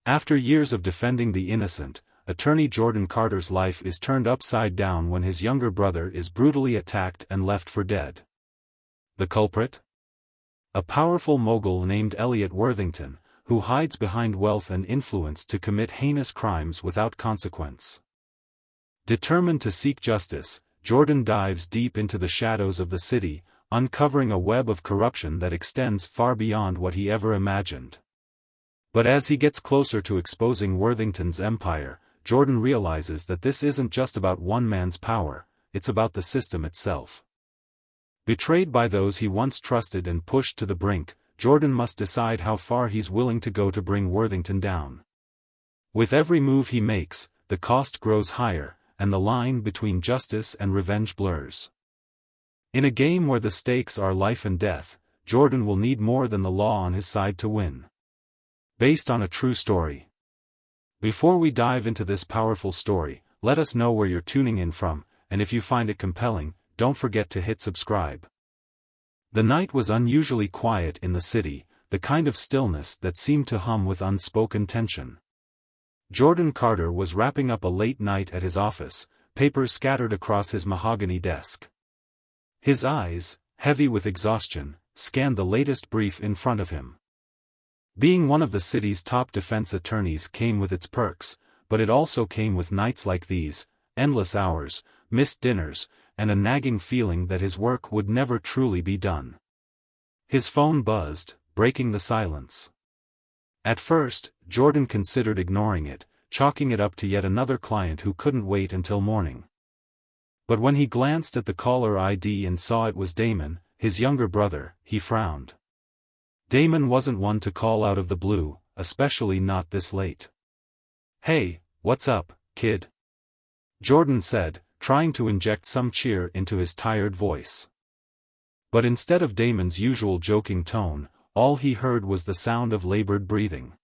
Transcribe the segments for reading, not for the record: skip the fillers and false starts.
After years of defending the innocent, attorney Jordan Carter's life is turned upside down when his younger brother is brutally attacked and left for dead. The culprit? A powerful mogul named Elliot Worthington, who hides behind wealth and influence to commit heinous crimes without consequence. Determined to seek justice, Jordan dives deep into the shadows of the city, uncovering a web of corruption that extends far beyond what he ever imagined. But as he gets closer to exposing Worthington's empire, Jordan realizes that this isn't just about one man's power, it's about the system itself. Betrayed by those he once trusted and pushed to the brink, Jordan must decide how far he's willing to go to bring Worthington down. With every move he makes, the cost grows higher, and the line between justice and revenge blurs. In a game where the stakes are life and death, Jordan will need more than the law on his side to win. Based on a true story. Before we dive into this powerful story, let us know where you're tuning in from, and if you find it compelling, don't forget to hit subscribe. The night was unusually quiet in the city, the kind of stillness that seemed to hum with unspoken tension. Jordan Carter was wrapping up a late night at his office, papers scattered across his mahogany desk. His eyes, heavy with exhaustion, scanned the latest brief in front of him. Being one of the city's top defense attorneys came with its perks, but it also came with nights like these, endless hours, missed dinners, and a nagging feeling that his work would never truly be done. His phone buzzed, breaking the silence. At first, Jordan considered ignoring it, chalking it up to yet another client who couldn't wait until morning. But when he glanced at the caller ID and saw it was Damon, his younger brother, he frowned. Damon wasn't one to call out of the blue, especially not this late. "Hey, what's up, kid?" Jordan said, trying to inject some cheer into his tired voice. But instead of Damon's usual joking tone, all he heard was the sound of labored breathing.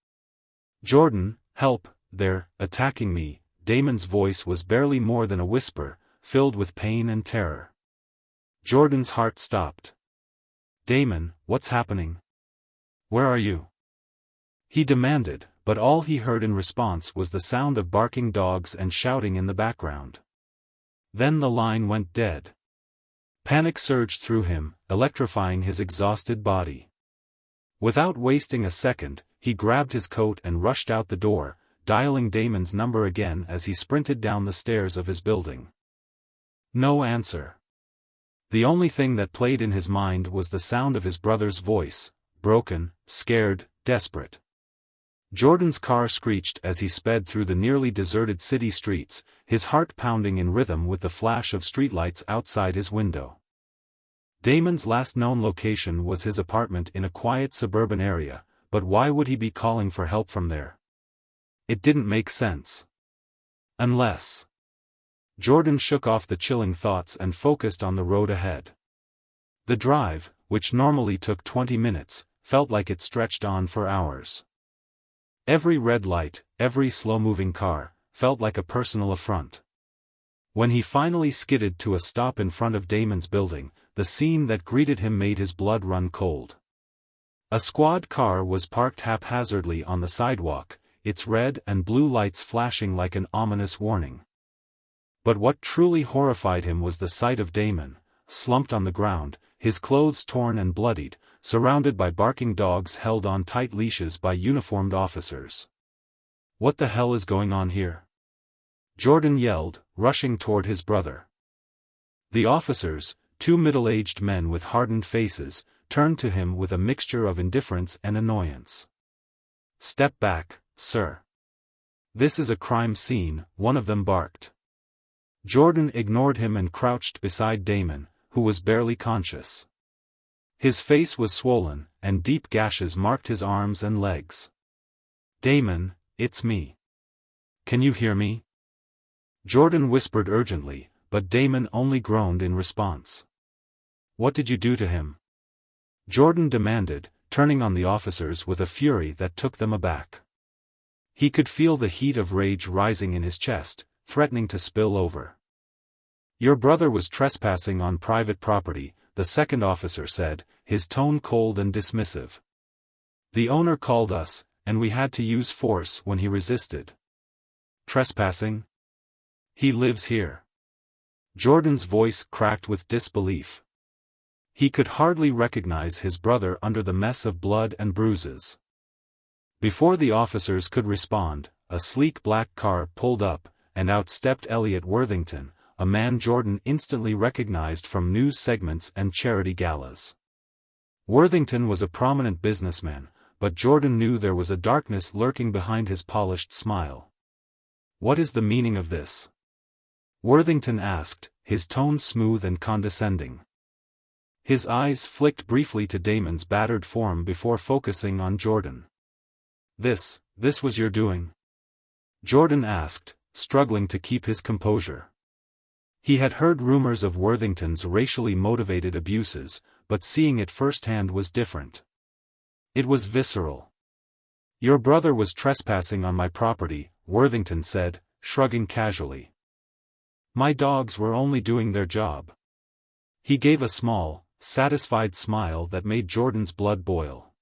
"Jordan, help, they're attacking me." Damon's voice was barely more than a whisper, filled with pain and terror. Jordan's heart stopped. "Damon, what's happening? Where are you?" he demanded, but all he heard in response was the sound of barking dogs and shouting in the background. Then the line went dead. Panic surged through him, electrifying his exhausted body. Without wasting a second, he grabbed his coat and rushed out the door, dialing Damon's number again as he sprinted down the stairs of his building. No answer. The only thing that played in his mind was the sound of his brother's voice, broken, scared, desperate. Jordan's car screeched as he sped through the nearly deserted city streets, his heart pounding in rhythm with the flash of streetlights outside his window. Damon's last known location was his apartment in a quiet suburban area, but why would he be calling for help from there? It didn't make sense. Unless... Jordan shook off the chilling thoughts and focused on the road ahead. The drive, which normally took 20 minutes, felt like it stretched on for hours. Every red light, every slow-moving car, felt like a personal affront. When he finally skidded to a stop in front of Damon's building, the scene that greeted him made his blood run cold. A squad car was parked haphazardly on the sidewalk, its red and blue lights flashing like an ominous warning. But what truly horrified him was the sight of Damon, slumped on the ground, his clothes torn and bloodied, surrounded by barking dogs held on tight leashes by uniformed officers. "What the hell is going on here?" Jordan yelled, rushing toward his brother. The officers, two middle-aged men with hardened faces, turned to him with a mixture of indifference and annoyance. "Step back, sir. This is a crime scene," one of them barked. Jordan ignored him and crouched beside Damon, who was barely conscious. His face was swollen, and deep gashes marked his arms and legs. "Damon, it's me. Can you hear me?" Jordan whispered urgently, but Damon only groaned in response. "What did you do to him?" Jordan demanded, turning on the officers with a fury that took them aback. He could feel the heat of rage rising in his chest, threatening to spill over. "Your brother was trespassing on private property," the second officer said, his tone cold and dismissive. "The owner called us, and we had to use force when he resisted. Trespassing? He lives here. Jordan's voice cracked with disbelief. He could hardly recognize his brother under the mess of blood and bruises. Before the officers could respond, a sleek black car pulled up, and out stepped Elliot Worthington, a man Jordan instantly recognized from news segments and charity galas. Worthington was a prominent businessman, but Jordan knew there was a darkness lurking behind his polished smile. "What is the meaning of this?" Worthington asked, his tone smooth and condescending. His eyes flicked briefly to Damon's battered form before focusing on Jordan. This was your doing?" Jordan asked, struggling to keep his composure. He had heard rumors of Worthington's racially motivated abuses, but seeing it firsthand was different. It was visceral. "Your brother was trespassing on my property," Worthington said, shrugging casually. "My dogs were only doing their job." He gave a small, satisfied smile that made Jordan's blood boil.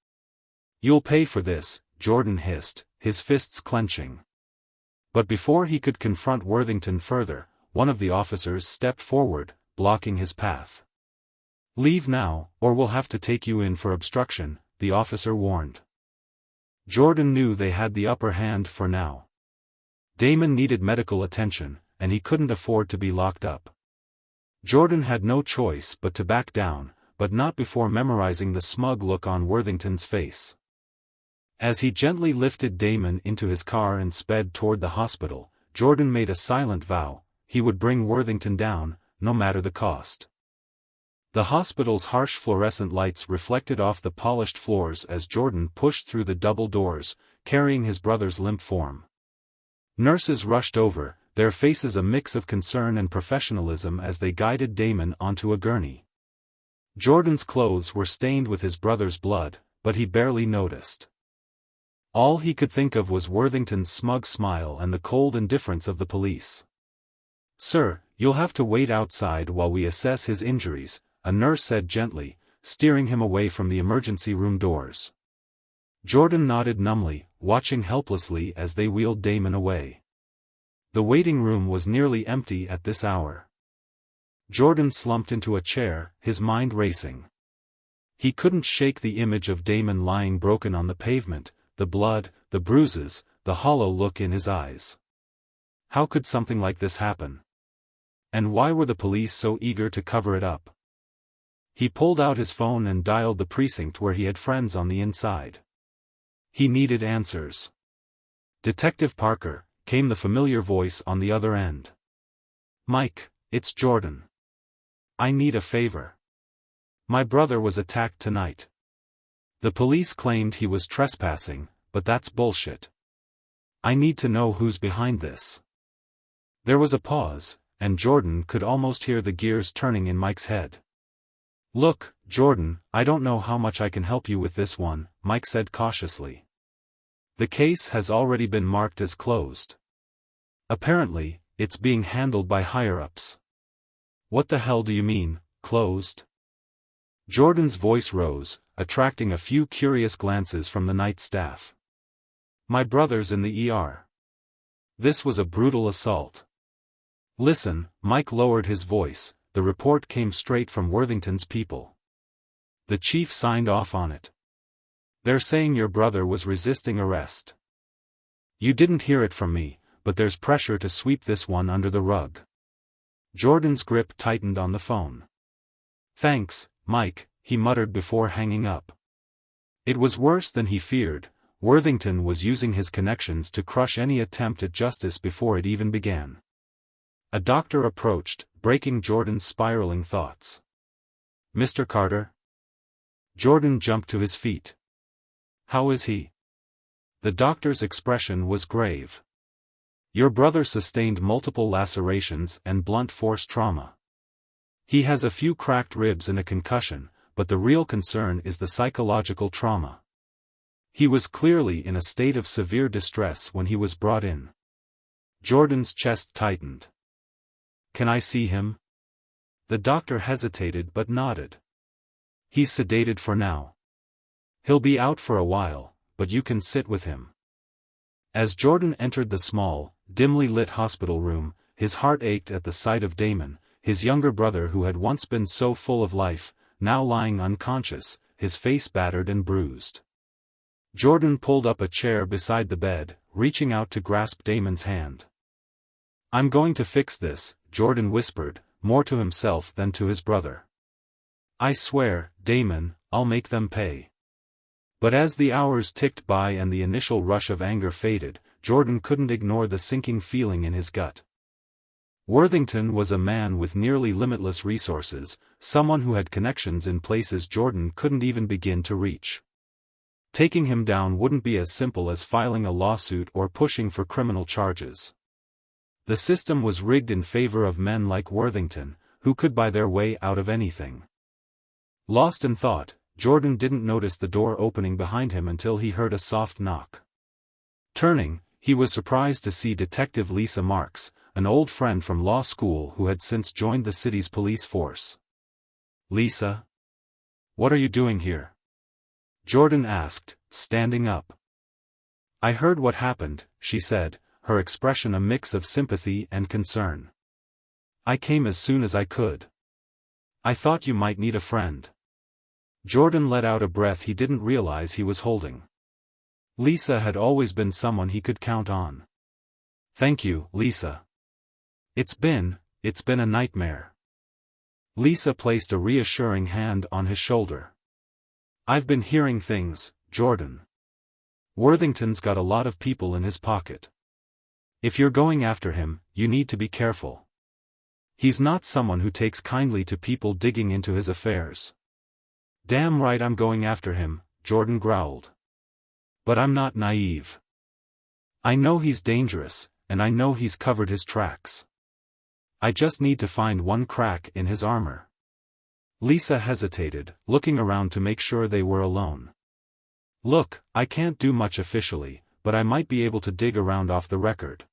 "You'll pay for this," Jordan hissed, his fists clenching. But before he could confront Worthington further, one of the officers stepped forward, blocking his path. "Leave now, or we'll have to take you in for obstruction," the officer warned. Jordan knew they had the upper hand for now. Damon needed medical attention, and he couldn't afford to be locked up. Jordan had no choice but to back down, but not before memorizing the smug look on Worthington's face. As he gently lifted Damon into his car and sped toward the hospital, Jordan made a silent vow: he would bring Worthington down, no matter the cost. The hospital's harsh fluorescent lights reflected off the polished floors as Jordan pushed through the double doors, carrying his brother's limp form. Nurses rushed over, their faces a mix of concern and professionalism as they guided Damon onto a gurney. Jordan's clothes were stained with his brother's blood, but he barely noticed. All he could think of was Worthington's smug smile and the cold indifference of the police. "Sir, you'll have to wait outside while we assess his injuries," a nurse said gently, steering him away from the emergency room doors. Jordan nodded numbly, watching helplessly as they wheeled Damon away. The waiting room was nearly empty at this hour. Jordan slumped into a chair, his mind racing. He couldn't shake the image of Damon lying broken on the pavement, the blood, the bruises, the hollow look in his eyes. How could something like this happen? And why were the police so eager to cover it up? He pulled out his phone and dialed the precinct where he had friends on the inside. He needed answers. "Detective Parker," came the familiar voice on the other end. "Mike, it's Jordan. I need a favor. My brother was attacked tonight. The police claimed he was trespassing, but that's bullshit. I need to know who's behind this." There was a pause, and Jordan could almost hear the gears turning in Mike's head. "Look, Jordan, I don't know how much I can help you with this one," Mike said cautiously. "The case has already been marked as closed. Apparently, it's being handled by higher-ups." "What the hell do you mean, closed?" Jordan's voice rose, attracting a few curious glances from the night staff. "My brother's in the ER. This was a brutal assault." "Listen," Mike lowered his voice, "the report came straight from Worthington's people. The chief signed off on it. They're saying your brother was resisting arrest. You didn't hear it from me, but there's pressure to sweep this one under the rug." Jordan's grip tightened on the phone. "Thanks, Mike," he muttered before hanging up. It was worse than he feared. Worthington was using his connections to crush any attempt at justice before it even began. A doctor approached, breaking Jordan's spiraling thoughts. "Mr. Carter?" Jordan jumped to his feet. "How is he?" The doctor's expression was grave. "Your brother sustained multiple lacerations and blunt force trauma. He has a few cracked ribs and a concussion, but the real concern is the psychological trauma. He was clearly in a state of severe distress when he was brought in." Jordan's chest tightened. "Can I see him?" The doctor hesitated but nodded. "He's sedated for now. He'll be out for a while, but you can sit with him. As Jordan entered the small, dimly lit hospital room, his heart ached at the sight of Damon, his younger brother who had once been so full of life, now lying unconscious, his face battered and bruised. Jordan pulled up a chair beside the bed, reaching out to grasp Damon's hand. "I'm going to fix this," Jordan whispered, more to himself than to his brother. "I swear, Damon, I'll make them pay." But as the hours ticked by and the initial rush of anger faded, Jordan couldn't ignore the sinking feeling in his gut. Worthington was a man with nearly limitless resources, someone who had connections in places Jordan couldn't even begin to reach. Taking him down wouldn't be as simple as filing a lawsuit or pushing for criminal charges. The system was rigged in favor of men like Worthington, who could buy their way out of anything. Lost in thought, Jordan didn't notice the door opening behind him until he heard a soft knock. Turning, he was surprised to see Detective Lisa Marks, an old friend from law school who had since joined the city's police force. "Lisa? What are you doing here?" Jordan asked, standing up. "I heard what happened," she said, her expression a mix of sympathy and concern. "I came as soon as I could. I thought you might need a friend." Jordan let out a breath he didn't realize he was holding. Lisa had always been someone he could count on. "Thank you, Lisa. It's been a nightmare." Lisa placed a reassuring hand on his shoulder. "I've been hearing things, Jordan. Worthington's got a lot of people in his pocket. If you're going after him, you need to be careful. He's not someone who takes kindly to people digging into his affairs." "Damn right I'm going after him," Jordan growled. "But I'm not naive. I know he's dangerous, and I know he's covered his tracks. I just need to find one crack in his armor." Lisa hesitated, looking around to make sure they were alone. "Look, I can't do much officially, but I might be able to dig around off the record.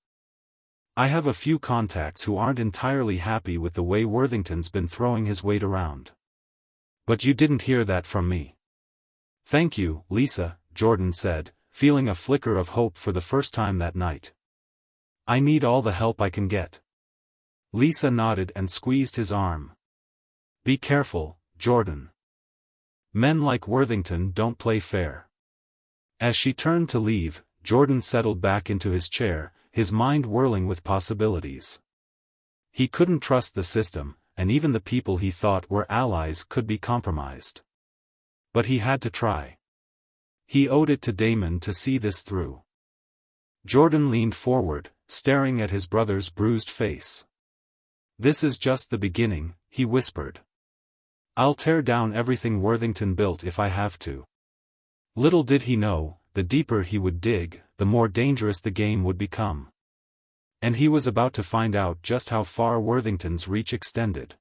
I have a few contacts who aren't entirely happy with the way Worthington's been throwing his weight around. But you didn't hear that from me." "Thank you, Lisa," Jordan said, feeling a flicker of hope for the first time that night. "I need all the help I can get." Lisa nodded and squeezed his arm. "Be careful, Jordan. Men like Worthington don't play fair." As she turned to leave, Jordan settled back into his chair, his mind whirling with possibilities. He couldn't trust the system, and even the people he thought were allies could be compromised. But he had to try. He owed it to Damon to see this through. Jordan leaned forward, staring at his brother's bruised face. "This is just the beginning," he whispered. "I'll tear down everything Worthington built if I have to." Little did he know, the deeper he would dig, the more dangerous the game would become. And he was about to find out just how far Worthington's reach extended.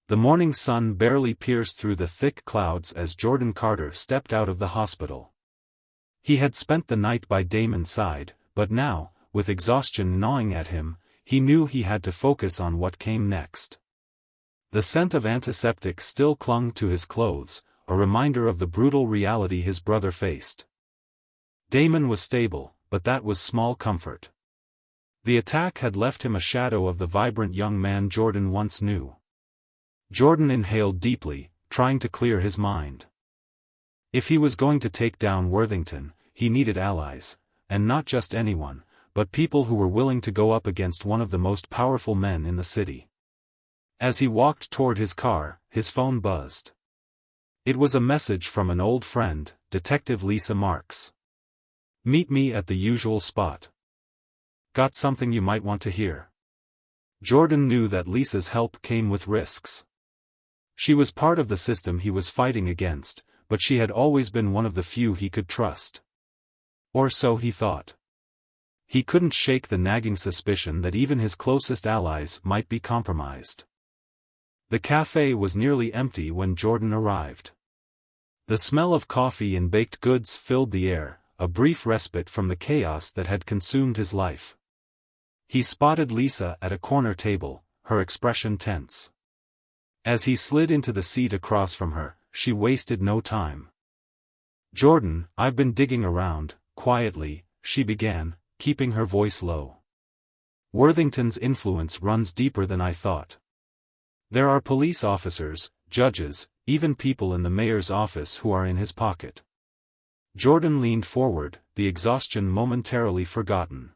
The morning sun barely pierced through the thick clouds as Jordan Carter stepped out of the hospital. He had spent the night by Damon's side, but now, with exhaustion gnawing at him, he knew he had to focus on what came next. The scent of antiseptic still clung to his clothes, a reminder of the brutal reality his brother faced. Damon was stable, but that was small comfort. The attack had left him a shadow of the vibrant young man Jordan once knew. Jordan inhaled deeply, trying to clear his mind. If he was going to take down Worthington, he needed allies, and not just anyone, but people who were willing to go up against one of the most powerful men in the city. As he walked toward his car, his phone buzzed. It was a message from an old friend, Detective Lisa Marks. "Meet me at the usual spot. Got something you might want to hear." Jordan knew that Lisa's help came with risks. She was part of the system he was fighting against, but she had always been one of the few he could trust. Or so he thought. He couldn't shake the nagging suspicion that even his closest allies might be compromised. The cafe was nearly empty when Jordan arrived. The smell of coffee and baked goods filled the air, a brief respite from the chaos that had consumed his life. He spotted Lisa at a corner table, her expression tense. As he slid into the seat across from her, she wasted no time. Jordan, I've been digging around, quietly, she began, keeping her voice low. Worthington's influence runs deeper than I thought. There are police officers, judges, even people in the mayor's office who are in his pocket. Jordan leaned forward, the exhaustion momentarily forgotten.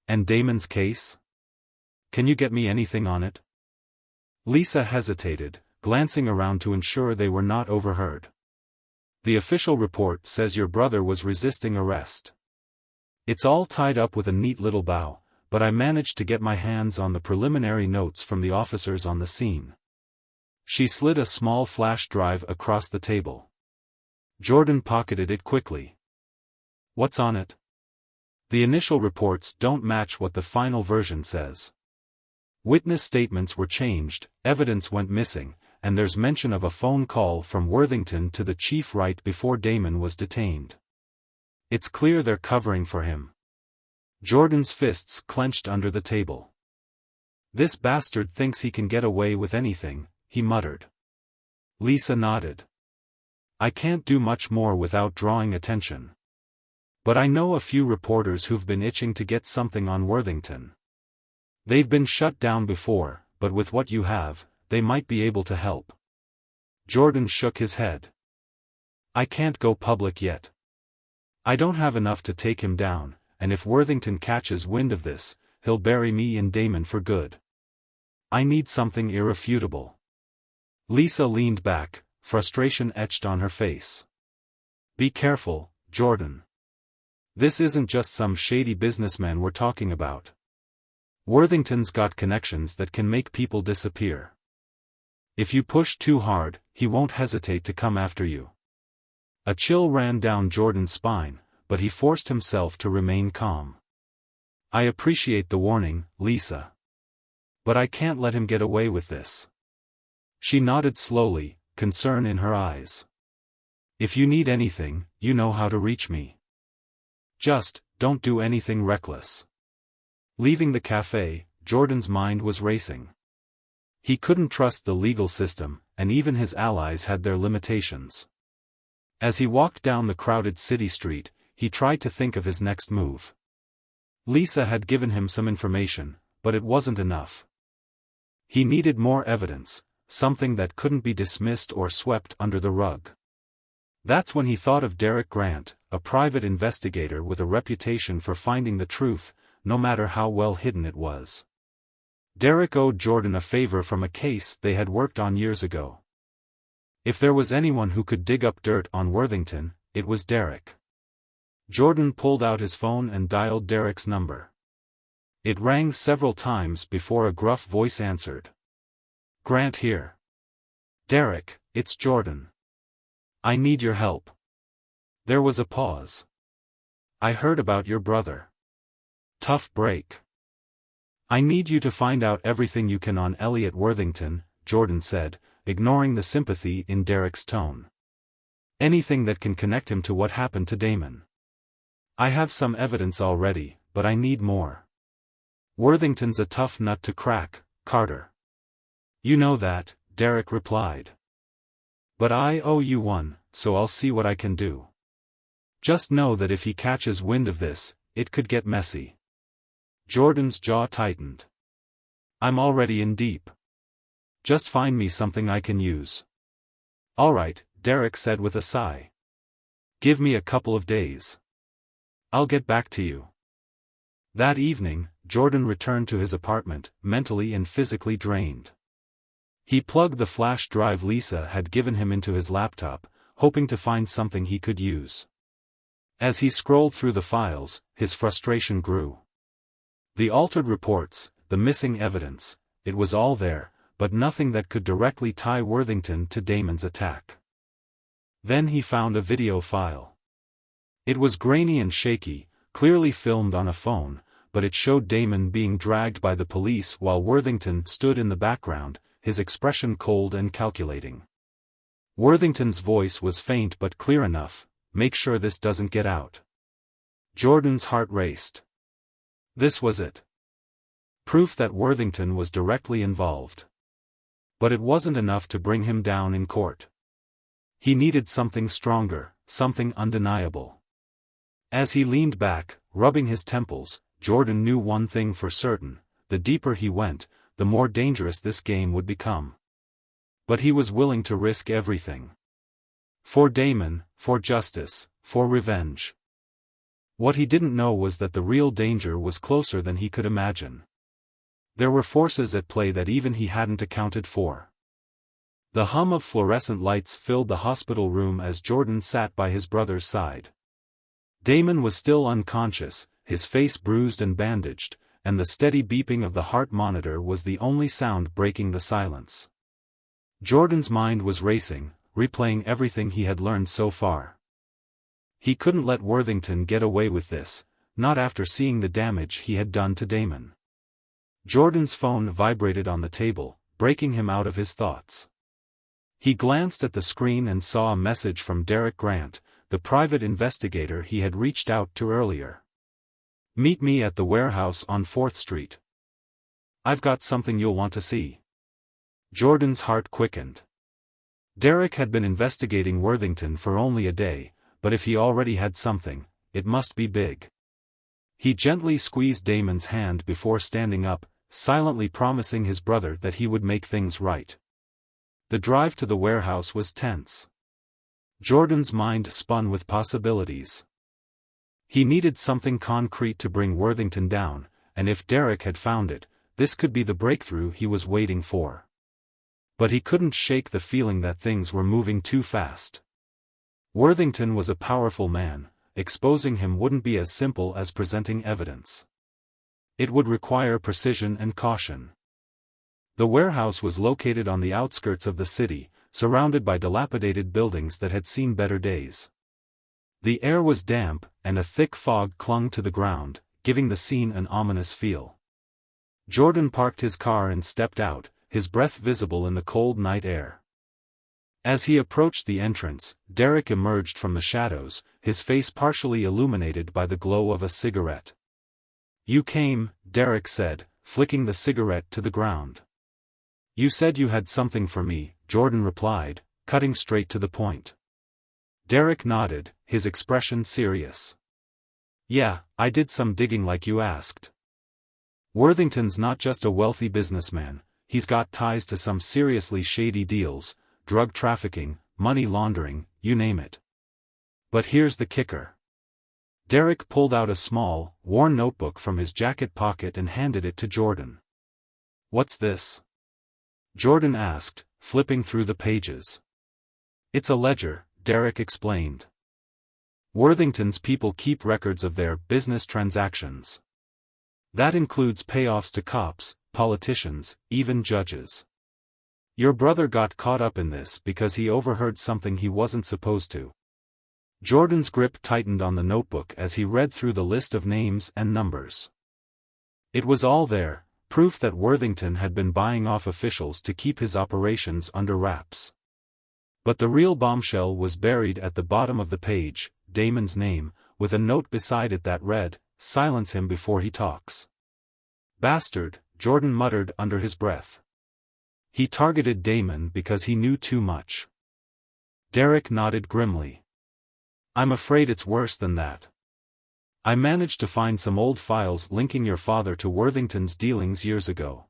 And Damon's case? Can you get me anything on it? Lisa hesitated, glancing around to ensure they were not overheard. The official report says your brother was resisting arrest. It's all tied up with a neat little bow, but I managed to get my hands on the preliminary notes from the officers on the scene. She slid a small flash drive across the table. Jordan pocketed it quickly. What's on it? The initial reports don't match what the final version says. Witness statements were changed, evidence went missing, and there's mention of a phone call from Worthington to the chief right before Damon was detained. It's clear they're covering for him. Jordan's fists clenched under the table. This bastard thinks he can get away with anything, he muttered. Lisa nodded. I can't do much more without drawing attention. But I know a few reporters who've been itching to get something on Worthington. They've been shut down before, but with what you have, they might be able to help. Jordan shook his head. I can't go public yet. I don't have enough to take him down, and if Worthington catches wind of this, he'll bury me and Damon for good. I need something irrefutable. Lisa leaned back, frustration etched on her face. Be careful, Jordan. This isn't just some shady businessman we're talking about. Worthington's got connections that can make people disappear. If you push too hard, he won't hesitate to come after you. A chill ran down Jordan's spine, but he forced himself to remain calm. I appreciate the warning, Lisa. But I can't let him get away with this. She nodded slowly, concern in her eyes. If you need anything, you know how to reach me. Just, don't do anything reckless. Leaving the cafe, Jordan's mind was racing. He couldn't trust the legal system, and even his allies had their limitations. As he walked down the crowded city street, he tried to think of his next move. Lisa had given him some information, but it wasn't enough. He needed more evidence, something that couldn't be dismissed or swept under the rug. That's when he thought of Derek Grant, a private investigator with a reputation for finding the truth, no matter how well hidden it was. Derek owed Jordan a favor from a case they had worked on years ago. If there was anyone who could dig up dirt on Worthington, it was Derek. Jordan pulled out his phone and dialed Derek's number. It rang several times before a gruff voice answered. Grant here. Derek, it's Jordan. I need your help. There was a pause. I heard about your brother. Tough break. I need you to find out everything you can on Elliot Worthington, Jordan said, ignoring the sympathy in Derek's tone. Anything that can connect him to what happened to Damon. I have some evidence already, but I need more. Worthington's a tough nut to crack, Carter. You know that, Derek replied. But I owe you one, so I'll see what I can do. Just know that if he catches wind of this, it could get messy. Jordan's jaw tightened. I'm already in deep. Just find me something I can use. All right, Derek said with a sigh. Give me a couple of days. I'll get back to you. That evening, Jordan returned to his apartment, mentally and physically drained. He plugged the flash drive Lisa had given him into his laptop, hoping to find something he could use. As he scrolled through the files, his frustration grew. The altered reports, the missing evidence, it was all there, but nothing that could directly tie Worthington to Damon's attack. Then he found a video file. It was grainy and shaky, clearly filmed on a phone, but it showed Damon being dragged by the police while Worthington stood in the background, his expression cold and calculating. Worthington's voice was faint but clear enough, make sure this doesn't get out. Jordan's heart raced. This was it. Proof that Worthington was directly involved. But it wasn't enough to bring him down in court. He needed something stronger, something undeniable. As he leaned back, rubbing his temples, Jordan knew one thing for certain: the deeper he went, the more dangerous this game would become. But he was willing to risk everything. For Damon, for justice, for revenge. What he didn't know was that the real danger was closer than he could imagine. There were forces at play that even he hadn't accounted for. The hum of fluorescent lights filled the hospital room as Jordan sat by his brother's side. Damon was still unconscious, his face bruised and bandaged, and the steady beeping of the heart monitor was the only sound breaking the silence. Jordan's mind was racing, replaying everything he had learned so far. He couldn't let Worthington get away with this, not after seeing the damage he had done to Damon. Jordan's phone vibrated on the table, breaking him out of his thoughts. He glanced at the screen and saw a message from Derek Grant, the private investigator he had reached out to earlier. "Meet me at the warehouse on 4th Street. I've got something you'll want to see." Jordan's heart quickened. Derek had been investigating Worthington for only a day, but if he already had something, it must be big. He gently squeezed Damon's hand before standing up, silently promising his brother that he would make things right. The drive to the warehouse was tense. Jordan's mind spun with possibilities. He needed something concrete to bring Worthington down, and if Derek had found it, this could be the breakthrough he was waiting for. But he couldn't shake the feeling that things were moving too fast. Worthington was a powerful man, exposing him wouldn't be as simple as presenting evidence. It would require precision and caution. The warehouse was located on the outskirts of the city, surrounded by dilapidated buildings that had seen better days. The air was damp, and a thick fog clung to the ground, giving the scene an ominous feel. Jordan parked his car and stepped out, his breath visible in the cold night air. As he approached the entrance, Derek emerged from the shadows, his face partially illuminated by the glow of a cigarette. "You came," Derek said, flicking the cigarette to the ground. "You said you had something for me," Jordan replied, cutting straight to the point. Derek nodded, his expression serious. "Yeah, I did some digging like you asked. Worthington's not just a wealthy businessman, he's got ties to some seriously shady deals, drug trafficking, money laundering, you name it. But here's the kicker." Derek pulled out a small, worn notebook from his jacket pocket and handed it to Jordan. "What's this?" Jordan asked, flipping through the pages. "It's a ledger," Derek explained. "Worthington's people keep records of their business transactions. That includes payoffs to cops, politicians, even judges. Your brother got caught up in this because he overheard something he wasn't supposed to." Jordan's grip tightened on the notebook as he read through the list of names and numbers. It was all there, proof that Worthington had been buying off officials to keep his operations under wraps. But the real bombshell was buried at the bottom of the page, Damon's name, with a note beside it that read, "Silence him before he talks." "Bastard," Jordan muttered under his breath. He targeted Damon because he knew too much. Derek nodded grimly. "I'm afraid it's worse than that. I managed to find some old files linking your father to Worthington's dealings years ago.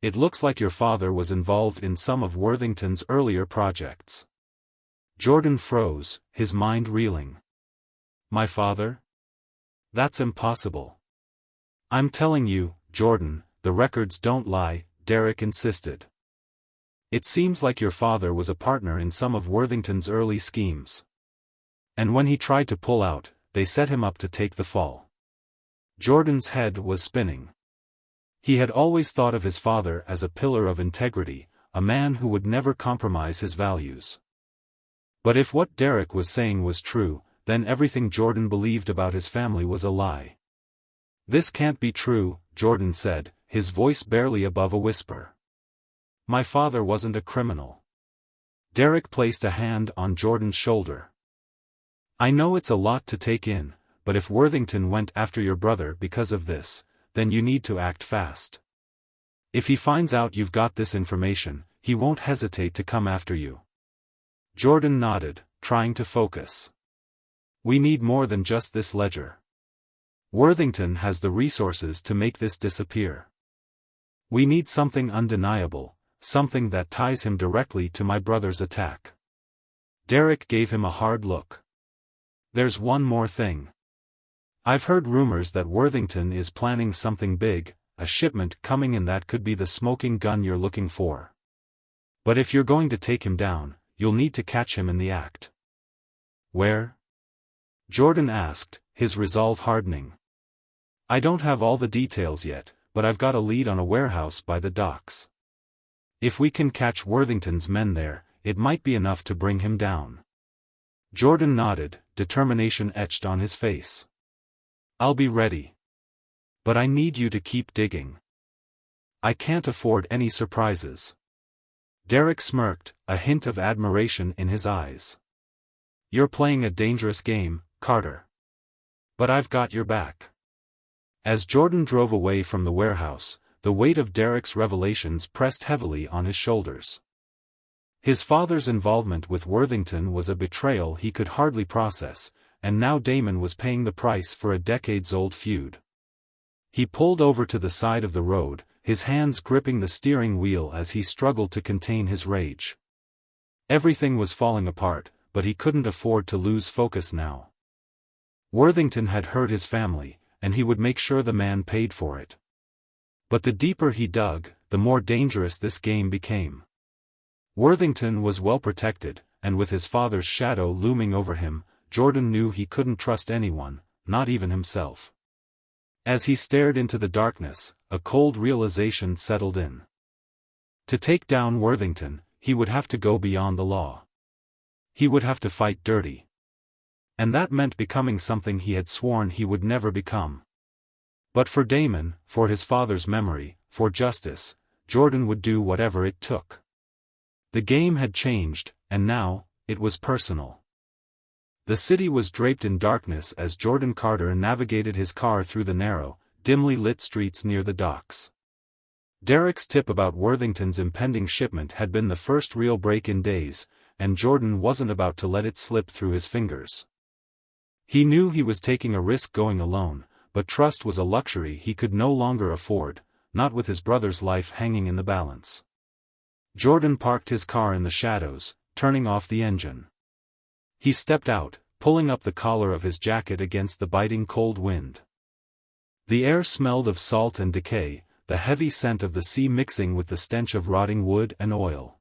It looks like your father was involved in some of Worthington's earlier projects." Jordan froze, his mind reeling. "My father? That's impossible." "I'm telling you, Jordan, the records don't lie," Derek insisted. "It seems like your father was a partner in some of Worthington's early schemes. And when he tried to pull out, they set him up to take the fall." Jordan's head was spinning. He had always thought of his father as a pillar of integrity, a man who would never compromise his values. But if what Derek was saying was true, then everything Jordan believed about his family was a lie. "This can't be true," Jordan said, his voice barely above a whisper. "My father wasn't a criminal." Derek placed a hand on Jordan's shoulder. "I know it's a lot to take in, but if Worthington went after your brother because of this, then you need to act fast. If he finds out you've got this information, he won't hesitate to come after you." Jordan nodded, trying to focus. "We need more than just this ledger. Worthington has the resources to make this disappear. We need something undeniable, something that ties him directly to my brother's attack." Derek gave him a hard look. "There's one more thing. I've heard rumors that Worthington is planning something big, a shipment coming in that could be the smoking gun you're looking for. But if you're going to take him down, you'll need to catch him in the act." "Where?" Jordan asked, his resolve hardening. "I don't have all the details yet, but I've got a lead on a warehouse by the docks. If we can catch Worthington's men there, it might be enough to bring him down." Jordan nodded, determination etched on his face. "I'll be ready. But I need you to keep digging. I can't afford any surprises." Derek smirked, a hint of admiration in his eyes. "You're playing a dangerous game, Carter. But I've got your back." As Jordan drove away from the warehouse, the weight of Derek's revelations pressed heavily on his shoulders. His father's involvement with Worthington was a betrayal he could hardly process, and now Damon was paying the price for a decades-old feud. He pulled over to the side of the road, his hands gripping the steering wheel as he struggled to contain his rage. Everything was falling apart, but he couldn't afford to lose focus now. Worthington had hurt his family, and he would make sure the man paid for it. But the deeper he dug, the more dangerous this game became. Worthington was well protected, and with his father's shadow looming over him, Jordan knew he couldn't trust anyone, not even himself. As he stared into the darkness, a cold realization settled in. To take down Worthington, he would have to go beyond the law. He would have to fight dirty. And that meant becoming something he had sworn he would never become. But for Damon, for his father's memory, for justice, Jordan would do whatever it took. The game had changed, and now, it was personal. The city was draped in darkness as Jordan Carter navigated his car through the narrow, dimly lit streets near the docks. Derek's tip about Worthington's impending shipment had been the first real break in days, and Jordan wasn't about to let it slip through his fingers. He knew he was taking a risk going alone, but trust was a luxury he could no longer afford, not with his brother's life hanging in the balance. Jordan parked his car in the shadows, turning off the engine. He stepped out, pulling up the collar of his jacket against the biting cold wind. The air smelled of salt and decay, the heavy scent of the sea mixing with the stench of rotting wood and oil.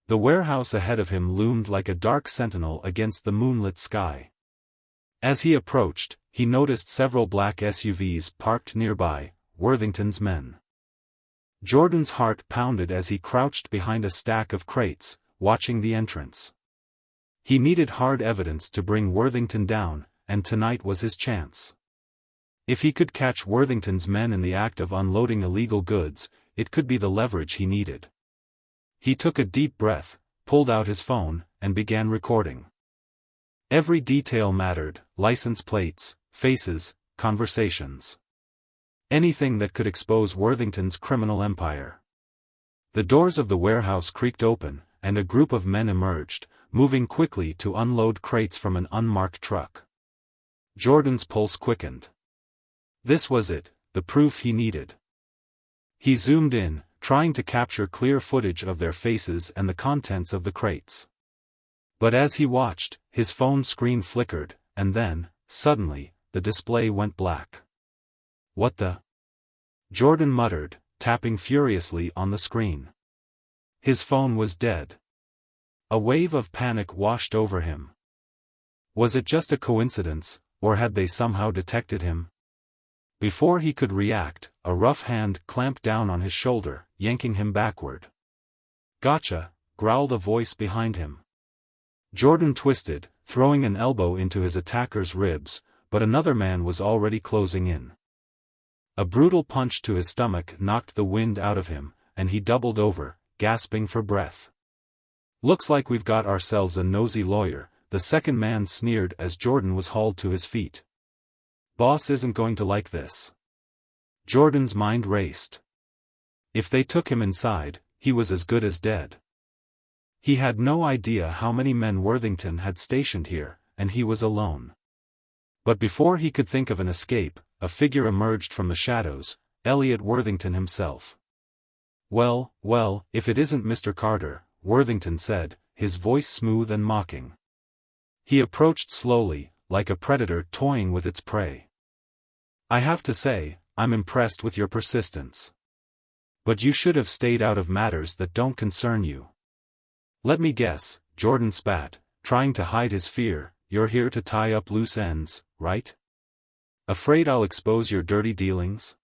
The warehouse ahead of him loomed like a dark sentinel against the moonlit sky. As he approached, he noticed several black SUVs parked nearby, Worthington's men. Jordan's heart pounded as he crouched behind a stack of crates, watching the entrance. He needed hard evidence to bring Worthington down, and tonight was his chance. If he could catch Worthington's men in the act of unloading illegal goods, it could be the leverage he needed. He took a deep breath, pulled out his phone, and began recording. Every detail mattered: license plates, faces, conversations. Anything that could expose Worthington's criminal empire. The doors of the warehouse creaked open, and a group of men emerged, moving quickly to unload crates from an unmarked truck. Jordan's pulse quickened. This was it, the proof he needed. He zoomed in, trying to capture clear footage of their faces and the contents of the crates. But as he watched, his phone screen flickered, and then, suddenly, the display went black. "What the?" Jordan muttered, tapping furiously on the screen. His phone was dead. A wave of panic washed over him. Was it just a coincidence, or had they somehow detected him? Before he could react, a rough hand clamped down on his shoulder, yanking him backward. "Gotcha," growled a voice behind him. Jordan twisted, throwing an elbow into his attacker's ribs, but another man was already closing in. A brutal punch to his stomach knocked the wind out of him, and he doubled over, gasping for breath. "Looks like we've got ourselves a nosy lawyer," the second man sneered as Jordan was hauled to his feet. "Boss isn't going to like this." Jordan's mind raced. If they took him inside, he was as good as dead. He had no idea how many men Worthington had stationed here, and he was alone. But before he could think of an escape, a figure emerged from the shadows, Elliot Worthington himself. "Well, well, if it isn't Mr. Carter," Worthington said, his voice smooth and mocking. He approached slowly, like a predator toying with its prey. "I have to say, I'm impressed with your persistence. But you should have stayed out of matters that don't concern you." "Let me guess," Jordan spat, trying to hide his fear, "you're here to tie up loose ends, right? Afraid I'll expose your dirty dealings?"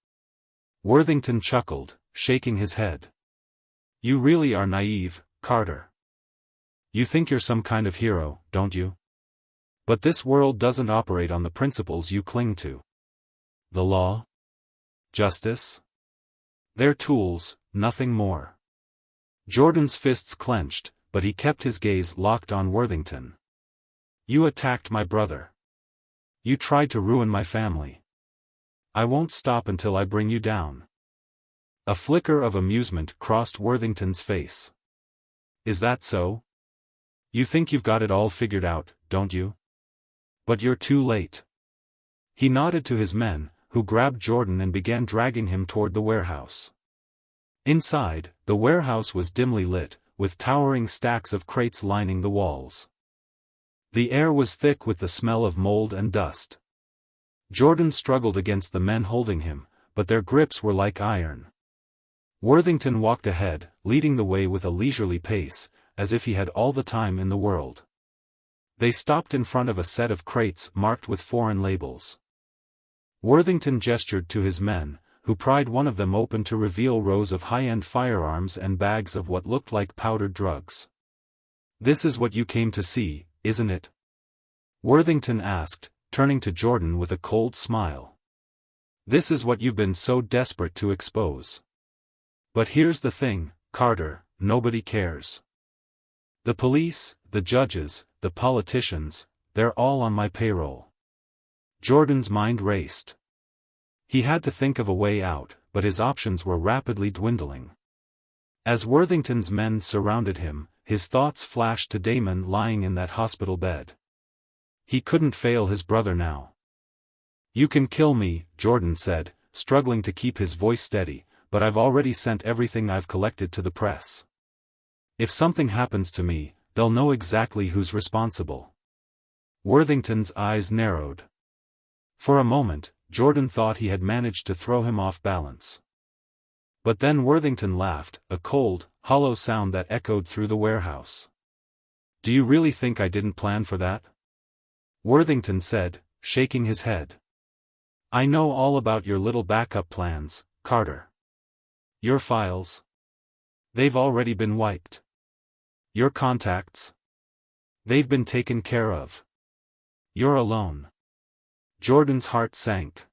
Worthington chuckled, shaking his head. "You really are naive, Carter. You think you're some kind of hero, don't you? But this world doesn't operate on the principles you cling to. The law? Justice? They're tools, nothing more." Jordan's fists clenched, but he kept his gaze locked on Worthington. "You attacked my brother. You tried to ruin my family. I won't stop until I bring you down." A flicker of amusement crossed Worthington's face. "Is that so? You think you've got it all figured out, don't you? But you're too late." He nodded to his men, who grabbed Jordan and began dragging him toward the warehouse. Inside, the warehouse was dimly lit, with towering stacks of crates lining the walls. The air was thick with the smell of mold and dust. Jordan struggled against the men holding him, but their grips were like iron. Worthington walked ahead, leading the way with a leisurely pace, as if he had all the time in the world. They stopped in front of a set of crates marked with foreign labels. Worthington gestured to his men, who pried one of them open to reveal rows of high-end firearms and bags of what looked like powdered drugs. "This is what you came to see, isn't it?" Worthington asked, turning to Jordan with a cold smile. "This is what you've been so desperate to expose. But here's the thing, Carter, nobody cares. The police, the judges, the politicians, they're all on my payroll." Jordan's mind raced. He had to think of a way out, but his options were rapidly dwindling. As Worthington's men surrounded him, his thoughts flashed to Damon lying in that hospital bed. He couldn't fail his brother now. "You can kill me," Jordan said, struggling to keep his voice steady, "but I've already sent everything I've collected to the press. If something happens to me, they'll know exactly who's responsible." Worthington's eyes narrowed. For a moment, Jordan thought he had managed to throw him off balance. But then Worthington laughed, a cold, hollow sound that echoed through the warehouse. "Do you really think I didn't plan for that?" Worthington said, shaking his head. "I know all about your little backup plans, Carter. Your files? They've already been wiped. Your contacts? They've been taken care of. You're alone." Jordan's heart sank.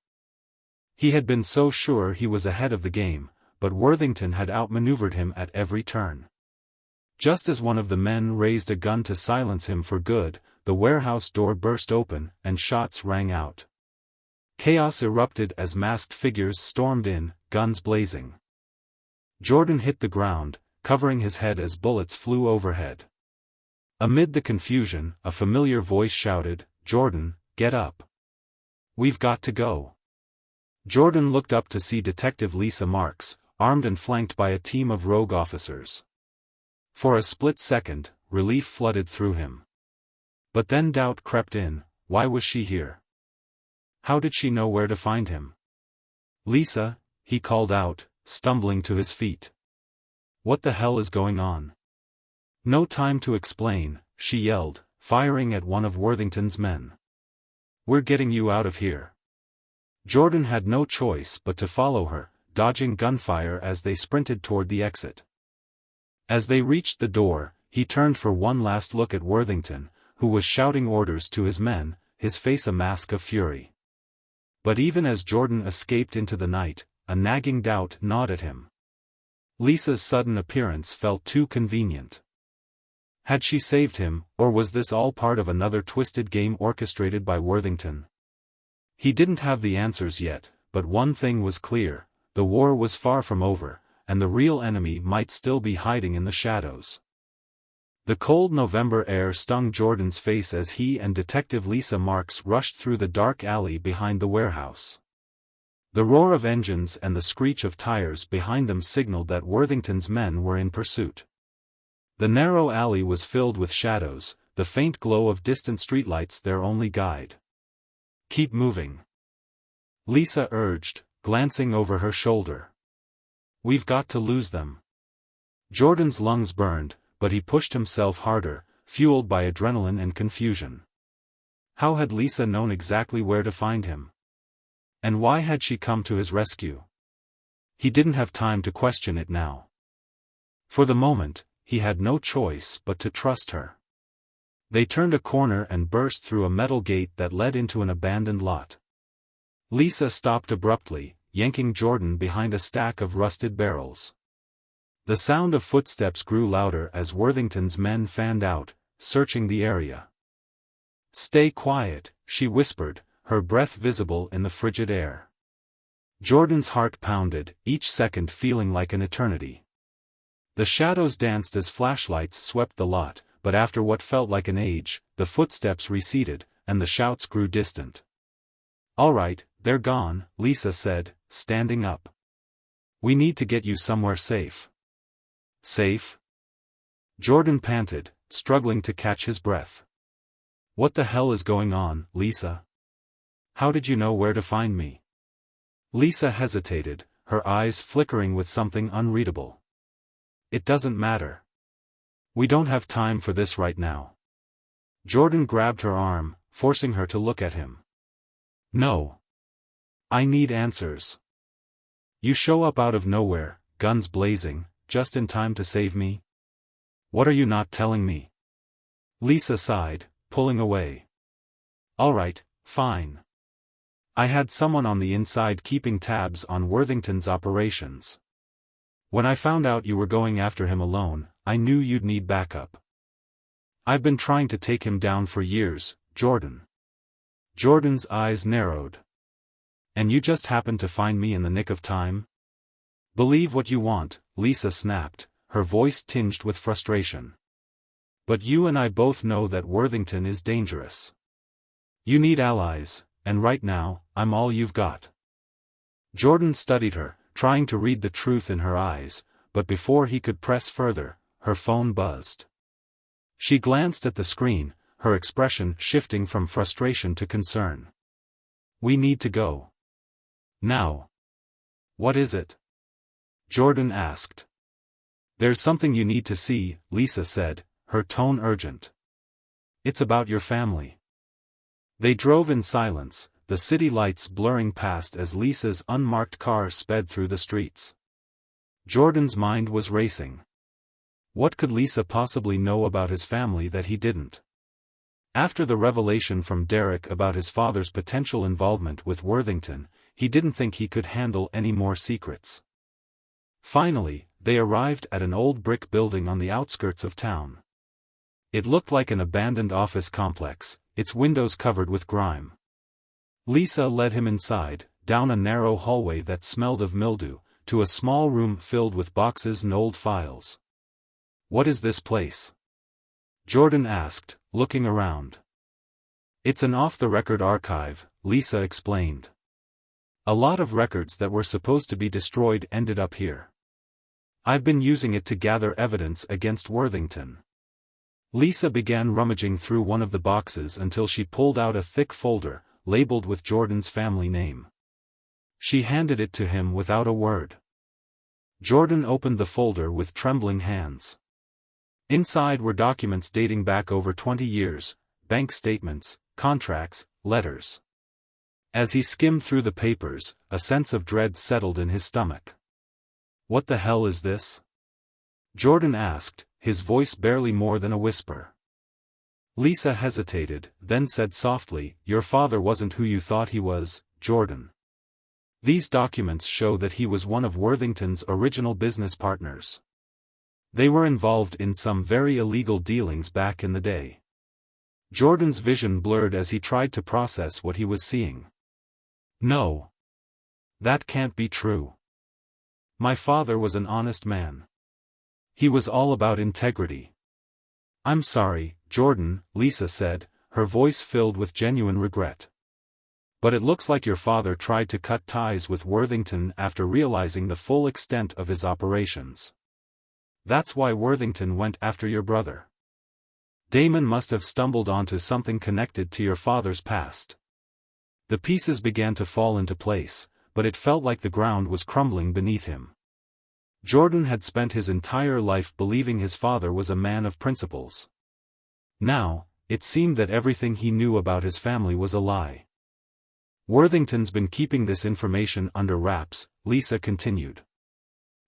He had been so sure he was ahead of the game, but Worthington had outmaneuvered him at every turn. Just as one of the men raised a gun to silence him for good, the warehouse door burst open, and shots rang out. Chaos erupted as masked figures stormed in, guns blazing. Jordan hit the ground, covering his head as bullets flew overhead. Amid the confusion, a familiar voice shouted, "Jordan, get up. We've got to go." Jordan looked up to see Detective Lisa Marks, armed and flanked by a team of rogue officers. For a split second, relief flooded through him. But then doubt crept in. Why was she here? How did she know where to find him? "Lisa," he called out, stumbling to his feet. "What the hell is going on?" "No time to explain," she yelled, firing at one of Worthington's men. "We're getting you out of here." Jordan had no choice but to follow her, dodging gunfire as they sprinted toward the exit. As they reached the door, he turned for one last look at Worthington, who was shouting orders to his men, his face a mask of fury. But even as Jordan escaped into the night, a nagging doubt gnawed at him. Lisa's sudden appearance felt too convenient. Had she saved him, or was this all part of another twisted game orchestrated by Worthington? He didn't have the answers yet, but one thing was clear: the war was far from over, and the real enemy might still be hiding in the shadows. The cold November air stung Jordan's face as he and Detective Lisa Marks rushed through the dark alley behind the warehouse. The roar of engines and the screech of tires behind them signaled that Worthington's men were in pursuit. The narrow alley was filled with shadows, the faint glow of distant streetlights their only guide. "Keep moving," Lisa urged, glancing over her shoulder. "We've got to lose them." Jordan's lungs burned, but he pushed himself harder, fueled by adrenaline and confusion. How had Lisa known exactly where to find him? And why had she come to his rescue? He didn't have time to question it now. For the moment, he had no choice but to trust her. They turned a corner and burst through a metal gate that led into an abandoned lot. Lisa stopped abruptly, yanking Jordan behind a stack of rusted barrels. The sound of footsteps grew louder as Worthington's men fanned out, searching the area. "Stay quiet," she whispered, her breath visible in the frigid air. Jordan's heart pounded, each second feeling like an eternity. The shadows danced as flashlights swept the lot, but after what felt like an age, the footsteps receded, and the shouts grew distant. "All right, they're gone," Lisa said, standing up. "We need to get you somewhere safe." "Safe?" Jordan panted, struggling to catch his breath. "What the hell is going on, Lisa? How did you know where to find me?" Lisa hesitated, her eyes flickering with something unreadable. "It doesn't matter. We don't have time for this right now." Jordan grabbed her arm, forcing her to look at him. "No. I need answers. You show up out of nowhere, guns blazing, just in time to save me? What are you not telling me?" Lisa sighed, pulling away. "All right, fine. I had someone on the inside keeping tabs on Worthington's operations. When I found out you were going after him alone, I knew you'd need backup. I've been trying to take him down for years, Jordan." Jordan's eyes narrowed. "And you just happened to find me in the nick of time?" "Believe what you want," Lisa snapped, her voice tinged with frustration. "But you and I both know that Worthington is dangerous. You need allies, and right now, I'm all you've got." Jordan studied her, trying to read the truth in her eyes, but before he could press further, her phone buzzed. She glanced at the screen, her expression shifting from frustration to concern. "We need to go. Now." "What is it?" Jordan asked. "There's something you need to see," Lisa said, her tone urgent. "It's about your family." They drove in silence, the city lights blurring past as Lisa's unmarked car sped through the streets. Jordan's mind was racing. What could Lisa possibly know about his family that he didn't? After the revelation from Derek about his father's potential involvement with Worthington, he didn't think he could handle any more secrets. Finally, they arrived at an old brick building on the outskirts of town. It looked like an abandoned office complex, its windows covered with grime. Lisa led him inside, down a narrow hallway that smelled of mildew, to a small room filled with boxes and old files. "What is this place?" Jordan asked, looking around. "It's an off-the-record archive," Lisa explained. "A lot of records that were supposed to be destroyed ended up here. I've been using it to gather evidence against Worthington." Lisa began rummaging through one of the boxes until she pulled out a thick folder, labeled with Jordan's family name. She handed it to him without a word. Jordan opened the folder with trembling hands. Inside were documents dating back over 20 years, bank statements, contracts, letters. As he skimmed through the papers, a sense of dread settled in his stomach. "What the hell is this?" Jordan asked, his voice barely more than a whisper. Lisa hesitated, then said softly, "Your father wasn't who you thought he was, Jordan. These documents show that he was one of Worthington's original business partners. They were involved in some very illegal dealings back in the day." Jordan's vision blurred as he tried to process what he was seeing. "No. That can't be true. My father was an honest man. He was all about integrity. "I'm sorry, Jordan," Lisa said, her voice filled with genuine regret. "But it looks like your father tried to cut ties with Worthington after realizing the full extent of his operations. That's why Worthington went after your brother. Damon must have stumbled onto something connected to your father's past." The pieces began to fall into place, but it felt like the ground was crumbling beneath him. Jordan had spent his entire life believing his father was a man of principles. Now, it seemed that everything he knew about his family was a lie. "Worthington's been keeping this information under wraps," Lisa continued.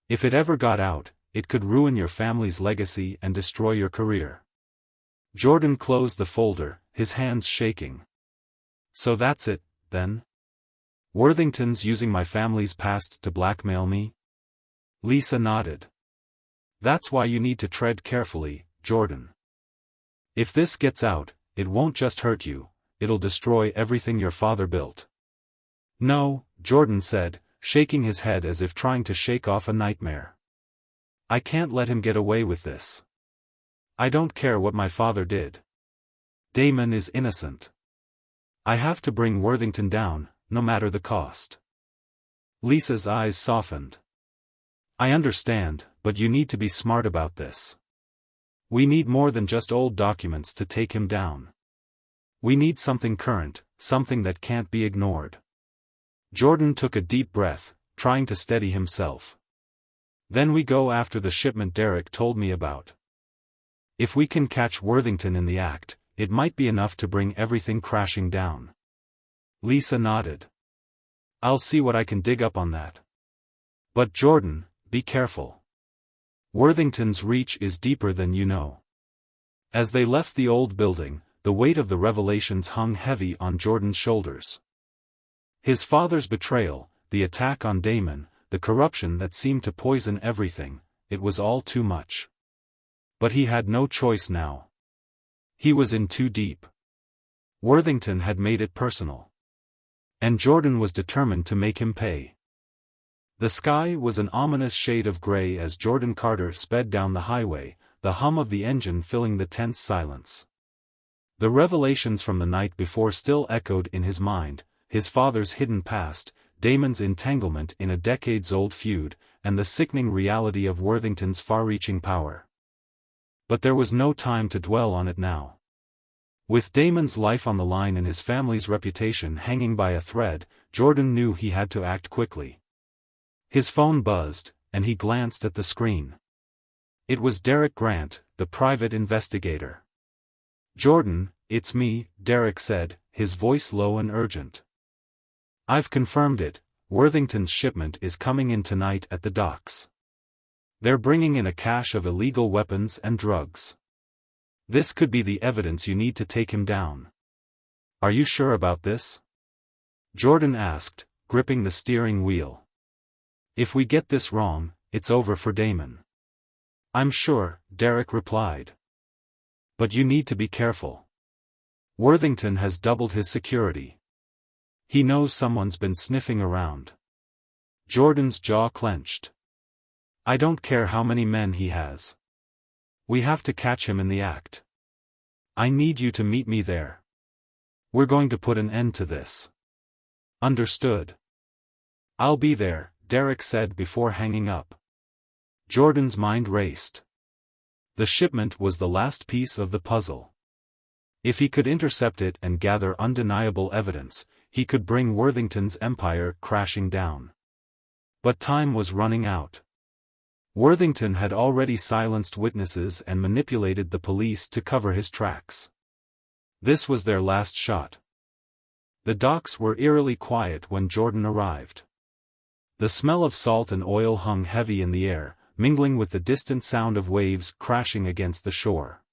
"If it ever got out, it could ruin your family's legacy and destroy your career." Jordan closed the folder, his hands shaking. "So that's it, then? Worthington's using my family's past to blackmail me?" Lisa nodded. "That's why you need to tread carefully, Jordan. If this gets out, it won't just hurt you, it'll destroy everything your father built." "No," Jordan said, shaking his head as if trying to shake off a nightmare. "I can't let him get away with this. I don't care what my father did. Damon is innocent. I have to bring Worthington down, no matter the cost." Lisa's eyes softened. "I understand, but you need to be smart about this. We need more than just old documents to take him down. We need something current, something that can't be ignored." Jordan took a deep breath, trying to steady himself. "Then we go after the shipment Derek told me about. If we can catch Worthington in the act, it might be enough to bring everything crashing down." Lisa nodded. "I'll see what I can dig up on that. But Jordan, be careful. Worthington's reach is deeper than you know." As they left the old building, the weight of the revelations hung heavy on Jordan's shoulders. His father's betrayal, the attack on Damon, the corruption that seemed to poison everything, it was all too much. But he had no choice now. He was in too deep. Worthington had made it personal. And Jordan was determined to make him pay. The sky was an ominous shade of gray as Jordan Carter sped down the highway, the hum of the engine filling the tense silence. The revelations from the night before still echoed in his mind, his father's hidden past, Damon's entanglement in a decades-old feud, and the sickening reality of Worthington's far-reaching power. But there was no time to dwell on it now. With Damon's life on the line and his family's reputation hanging by a thread, Jordan knew he had to act quickly. His phone buzzed, and he glanced at the screen. It was Derek Grant, the private investigator. "Jordan, it's me," Derek said, his voice low and urgent. "I've confirmed it, Worthington's shipment is coming in tonight at the docks. They're bringing in a cache of illegal weapons and drugs. This could be the evidence you need to take him down. Are you sure about this?" Jordan asked, gripping the steering wheel. "If we get this wrong, it's over for Damon." "I'm sure," Derek replied. "But you need to be careful. Worthington has doubled his security. He knows someone's been sniffing around." Jordan's jaw clenched. "I don't care how many men he has. We have to catch him in the act. I need you to meet me there. We're going to put an end to this." "Understood. I'll be there," Derek said before hanging up. Jordan's mind raced. The shipment was the last piece of the puzzle. If he could intercept it and gather undeniable evidence, he could bring Worthington's empire crashing down. But time was running out. Worthington had already silenced witnesses and manipulated the police to cover his tracks. This was their last shot. The docks were eerily quiet when Jordan arrived. The smell of salt and oil hung heavy in the air, mingling with the distant sound of waves crashing against the shore.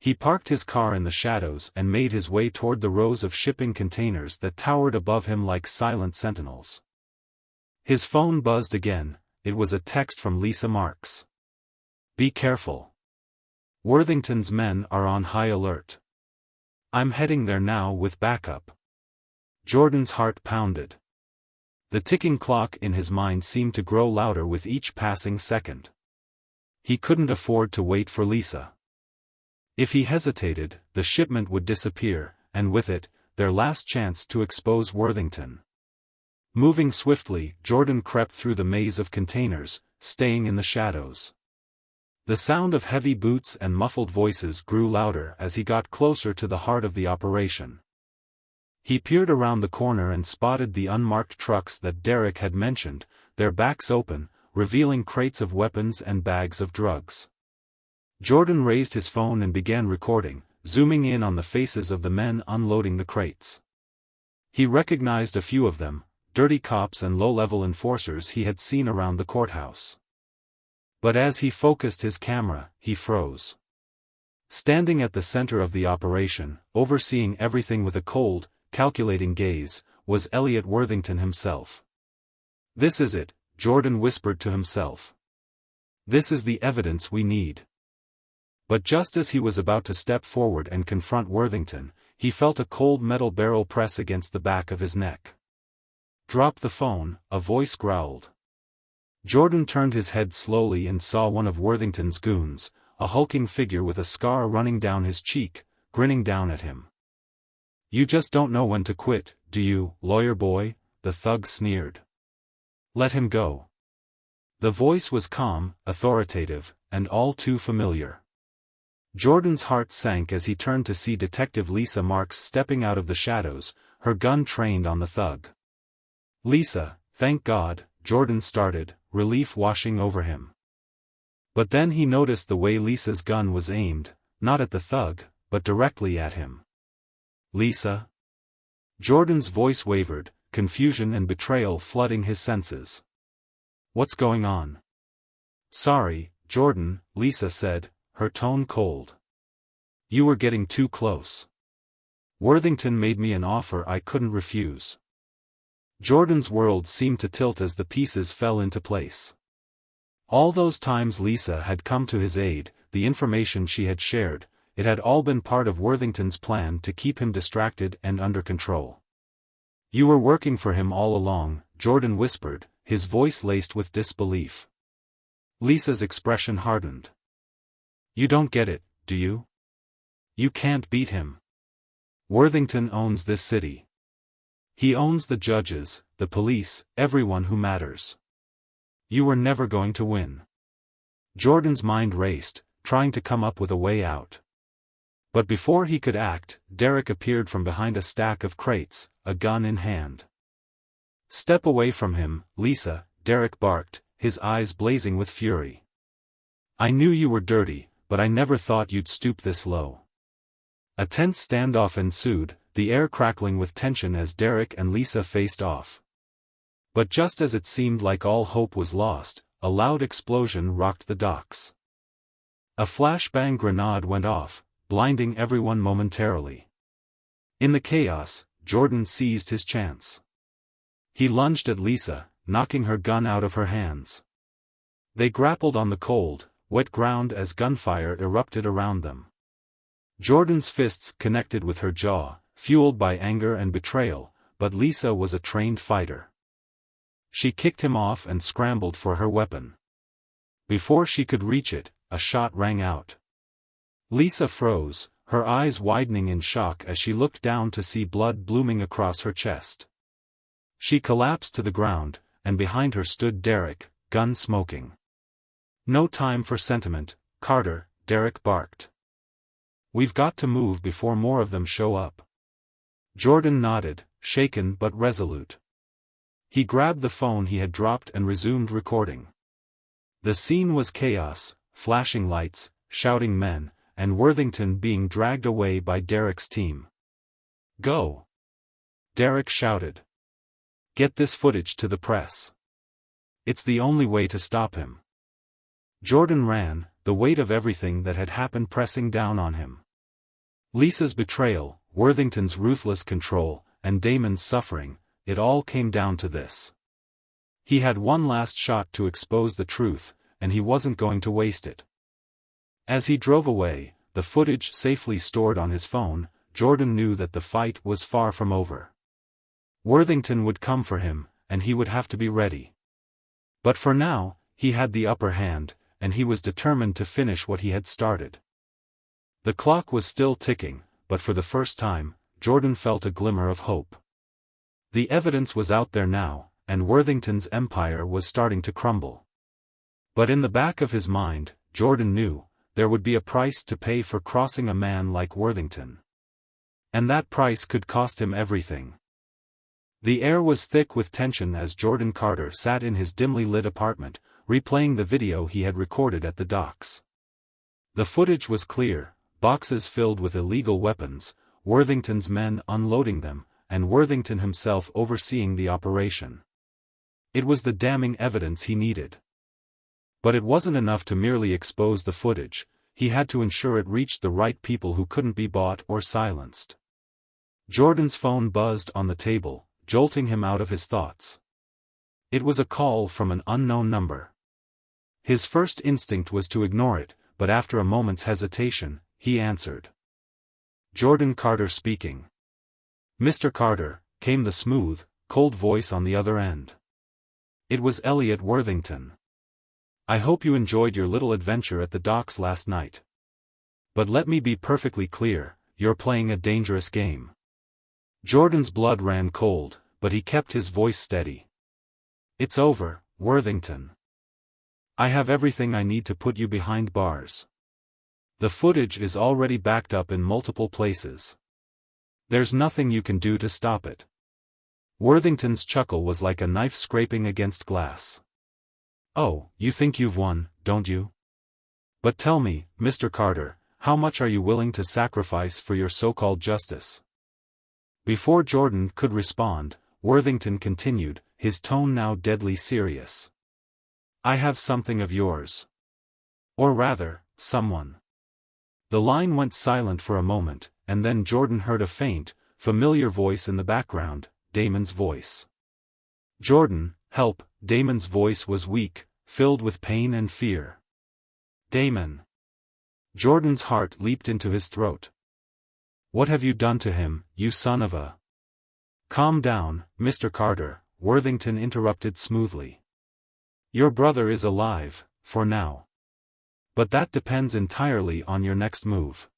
He parked his car in the shadows and made his way toward the rows of shipping containers that towered above him like silent sentinels. His phone buzzed again. It was a text from Lisa Marks. "Be careful. Worthington's men are on high alert. I'm heading there now with backup." Jordan's heart pounded. The ticking clock in his mind seemed to grow louder with each passing second. He couldn't afford to wait for Lisa. If he hesitated, the shipment would disappear, and with it, their last chance to expose Worthington. Moving swiftly, Jordan crept through the maze of containers, staying in the shadows. The sound of heavy boots and muffled voices grew louder as he got closer to the heart of the operation. He peered around the corner and spotted the unmarked trucks that Derek had mentioned, their backs open, revealing crates of weapons and bags of drugs. Jordan raised his phone and began recording, zooming in on the faces of the men unloading the crates. He recognized a few of them, dirty cops and low-level enforcers he had seen around the courthouse. But as he focused his camera, he froze. Standing at the center of the operation, overseeing everything with a cold, calculating gaze, was Elliot Worthington himself. "This is it," Jordan whispered to himself. "This is the evidence we need." But just as he was about to step forward and confront Worthington, he felt a cold metal barrel press against the back of his neck. "Drop the phone," a voice growled. Jordan turned his head slowly and saw one of Worthington's goons, a hulking figure with a scar running down his cheek, grinning down at him. "You just don't know when to quit, do you, lawyer boy?" the thug sneered. "Let him go." The voice was calm, authoritative, and all too familiar. Jordan's heart sank as he turned to see Detective Lisa Marks stepping out of the shadows, her gun trained on the thug. "Lisa, thank God," Jordan started, relief washing over him. But then he noticed the way Lisa's gun was aimed, not at the thug, but directly at him. "Lisa?" Jordan's voice wavered, confusion and betrayal flooding his senses. "What's going on?" "Sorry, Jordan," Lisa said, her tone cold. "You were getting too close. Worthington made me an offer I couldn't refuse." Jordan's world seemed to tilt as the pieces fell into place. All those times Lisa had come to his aid, the information she had shared, it had all been part of Worthington's plan to keep him distracted and under control. "You were working for him all along," Jordan whispered, his voice laced with disbelief. Lisa's expression hardened. "You don't get it, do you? You can't beat him. Worthington owns this city. He owns the judges, the police, everyone who matters. You were never going to win." Jordan's mind raced, trying to come up with a way out. But before he could act, Derek appeared from behind a stack of crates, a gun in hand. "Step away from him, Lisa," Derek barked, his eyes blazing with fury. "I knew you were dirty, but I never thought you'd stoop this low." A tense standoff ensued, the air crackling with tension as Derek and Lisa faced off. But just as it seemed like all hope was lost, a loud explosion rocked the docks. A flashbang grenade went off, blinding everyone momentarily. In the chaos, Jordan seized his chance. He lunged at Lisa, knocking her gun out of her hands. They grappled on the cold, wet ground as gunfire erupted around them. Jordan's fists connected with her jaw, fueled by anger and betrayal, but Lisa was a trained fighter. She kicked him off and scrambled for her weapon. Before she could reach it, a shot rang out. Lisa froze, her eyes widening in shock as she looked down to see blood blooming across her chest. She collapsed to the ground, and behind her stood Derek, gun smoking. "No time for sentiment, Carter," Derek barked. "We've got to move before more of them show up." Jordan nodded, shaken but resolute. He grabbed the phone he had dropped and resumed recording. The scene was chaos, flashing lights, shouting men, and Worthington being dragged away by Derek's team. "Go!" Derek shouted. "Get this footage to the press. It's the only way to stop him." Jordan ran, the weight of everything that had happened pressing down on him. Lisa's betrayal, Worthington's ruthless control, and Damon's suffering, it all came down to this. He had one last shot to expose the truth, and he wasn't going to waste it. As he drove away, the footage safely stored on his phone, Jordan knew that the fight was far from over. Worthington would come for him, and he would have to be ready. But for now, he had the upper hand, and he was determined to finish what he had started. The clock was still ticking, but for the first time, Jordan felt a glimmer of hope. The evidence was out there now, and Worthington's empire was starting to crumble. But in the back of his mind, Jordan knew, there would be a price to pay for crossing a man like Worthington. And that price could cost him everything. The air was thick with tension as Jordan Carter sat in his dimly lit apartment, replaying the video he had recorded at the docks. The footage was clear, boxes filled with illegal weapons, Worthington's men unloading them, and Worthington himself overseeing the operation. It was the damning evidence he needed. But it wasn't enough to merely expose the footage, he had to ensure it reached the right people who couldn't be bought or silenced. Jordan's phone buzzed on the table, jolting him out of his thoughts. It was a call from an unknown number. His first instinct was to ignore it, but after a moment's hesitation, he answered. Jordan Carter speaking. Mr. Carter, came the smooth, cold voice on the other end. It was Elliot Worthington. I hope you enjoyed your little adventure at the docks last night. But let me be perfectly clear, you're playing a dangerous game. Jordan's blood ran cold, but he kept his voice steady. It's over, Worthington. I have everything I need to put you behind bars. The footage is already backed up in multiple places. There's nothing you can do to stop it. Worthington's chuckle was like a knife scraping against glass. Oh, you think you've won, don't you? But tell me, Mr. Carter, how much are you willing to sacrifice for your so-called justice? Before Jordan could respond, Worthington continued, his tone now deadly serious. I have something of yours. Or rather, someone. The line went silent for a moment, and then Jordan heard a faint, familiar voice in the background, Damon's voice. Jordan, help, Damon's voice was weak, filled with pain and fear. Damon. Jordan's heart leaped into his throat. What have you done to him, you son of a... Calm down, Mr. Carter, Worthington interrupted smoothly. Your brother is alive, for now. But that depends entirely on your next move.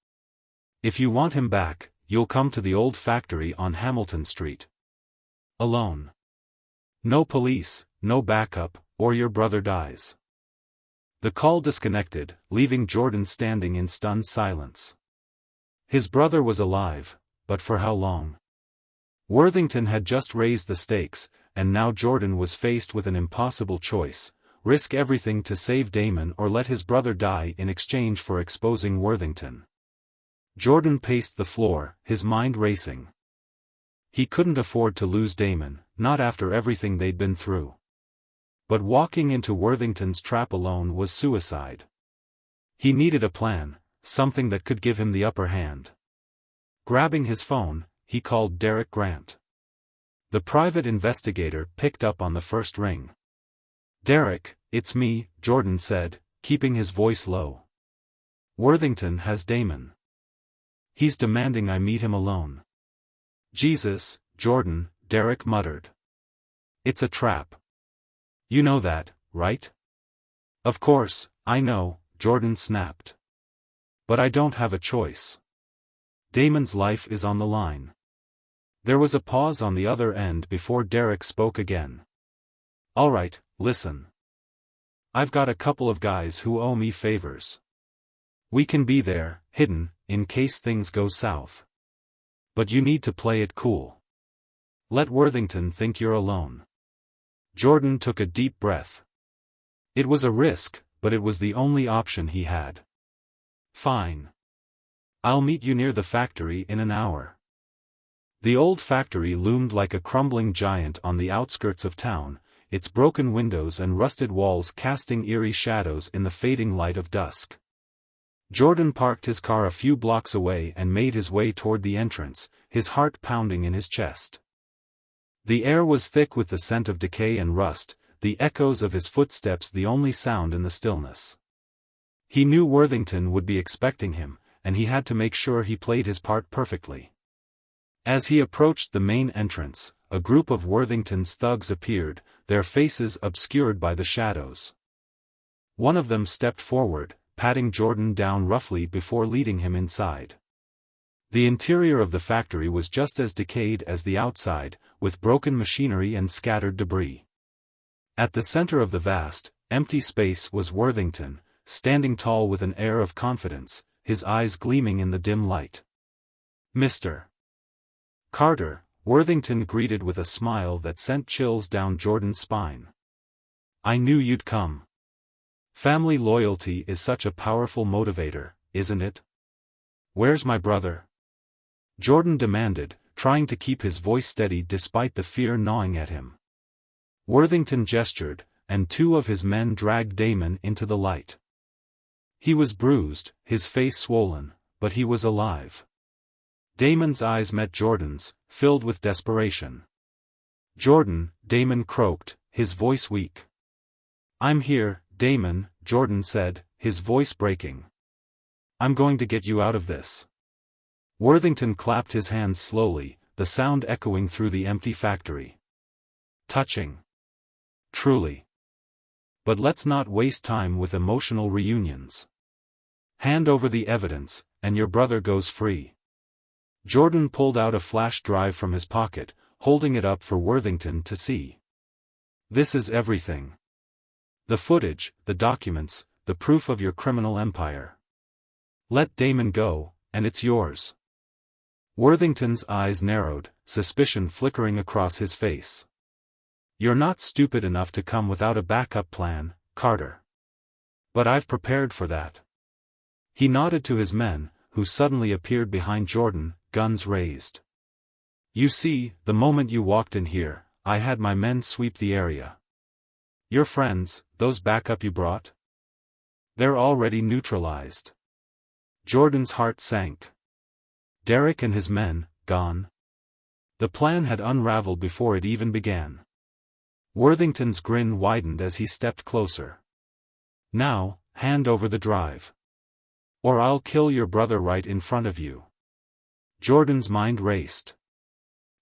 If you want him back, you'll come to the old factory on Hamilton Street. Alone. No police, no backup, or your brother dies. The call disconnected, leaving Jordan standing in stunned silence. His brother was alive, but for how long? Worthington had just raised the stakes, and now Jordan was faced with an impossible choice: risk everything to save Damon or let his brother die in exchange for exposing Worthington. Jordan paced the floor, his mind racing. He couldn't afford to lose Damon, not after everything they'd been through. But walking into Worthington's trap alone was suicide. He needed a plan, something that could give him the upper hand. Grabbing his phone, he called Derek Grant. The private investigator picked up on the first ring. Derek, it's me, Jordan said, keeping his voice low. Worthington has Damon. He's demanding I meet him alone. Jesus, Jordan, Derek muttered. It's a trap. You know that, right? Of course, I know, Jordan snapped. But I don't have a choice. Damon's life is on the line. There was a pause on the other end before Derek spoke again. All right, listen. I've got a couple of guys who owe me favors. We can be there, hidden, in case things go south. But you need to play it cool. Let Worthington think you're alone. Jordan took a deep breath. It was a risk, but it was the only option he had. Fine. I'll meet you near the factory in an hour. The old factory loomed like a crumbling giant on the outskirts of town, its broken windows and rusted walls casting eerie shadows in the fading light of dusk. Jordan parked his car a few blocks away and made his way toward the entrance, his heart pounding in his chest. The air was thick with the scent of decay and rust, the echoes of his footsteps the only sound in the stillness. He knew Worthington would be expecting him, and he had to make sure he played his part perfectly. As he approached the main entrance, a group of Worthington's thugs appeared, their faces obscured by the shadows. One of them stepped forward, patting Jordan down roughly before leading him inside. The interior of the factory was just as decayed as the outside, with broken machinery and scattered debris. At the center of the vast, empty space was Worthington, standing tall with an air of confidence, his eyes gleaming in the dim light. "Mr. Carter," Worthington greeted with a smile that sent chills down Jordan's spine. "I knew you'd come. Family loyalty is such a powerful motivator, isn't it? Where's my brother?" Jordan demanded, trying to keep his voice steady despite the fear gnawing at him. Worthington gestured, and two of his men dragged Damon into the light. He was bruised, his face swollen, but he was alive. Damon's eyes met Jordan's, filled with desperation. "Jordan," Damon croaked, his voice weak. "I'm here, Damon," Jordan said, his voice breaking. "I'm going to get you out of this." Worthington clapped his hands slowly, the sound echoing through the empty factory. "Touching. Truly. But let's not waste time with emotional reunions. Hand over the evidence, and your brother goes free." Jordan pulled out a flash drive from his pocket, holding it up for Worthington to see. "This is everything. The footage, the documents, the proof of your criminal empire. Let Damon go, and it's yours." Worthington's eyes narrowed, suspicion flickering across his face. "You're not stupid enough to come without a backup plan, Carter. But I've prepared for that." He nodded to his men, who suddenly appeared behind Jordan, guns raised. "You see, the moment you walked in here, I had my men sweep the area. Your friends, those backup you brought? They're already neutralized." Jordan's heart sank. Derek and his men, gone? The plan had unraveled before it even began. Worthington's grin widened as he stepped closer. "Now, hand over the drive. Or I'll kill your brother right in front of you." Jordan's mind raced.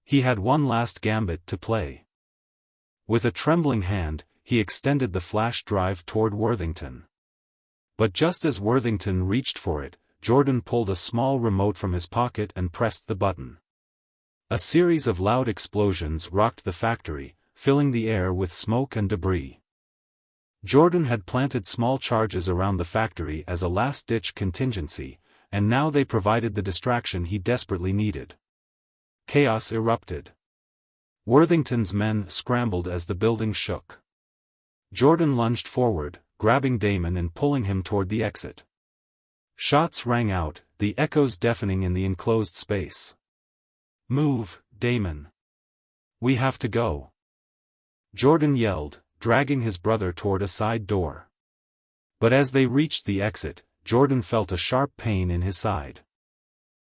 He had one last gambit to play. With a trembling hand, he extended the flash drive toward Worthington. But just as Worthington reached for it, Jordan pulled a small remote from his pocket and pressed the button. A series of loud explosions rocked the factory, filling the air with smoke and debris. Jordan had planted small charges around the factory as a last-ditch contingency, and now they provided the distraction he desperately needed. Chaos erupted. Worthington's men scrambled as the building shook. Jordan lunged forward, grabbing Damon and pulling him toward the exit. Shots rang out, the echoes deafening in the enclosed space. "Move, Damon. We have to go." Jordan yelled, dragging his brother toward a side door. But as they reached the exit, Jordan felt a sharp pain in his side.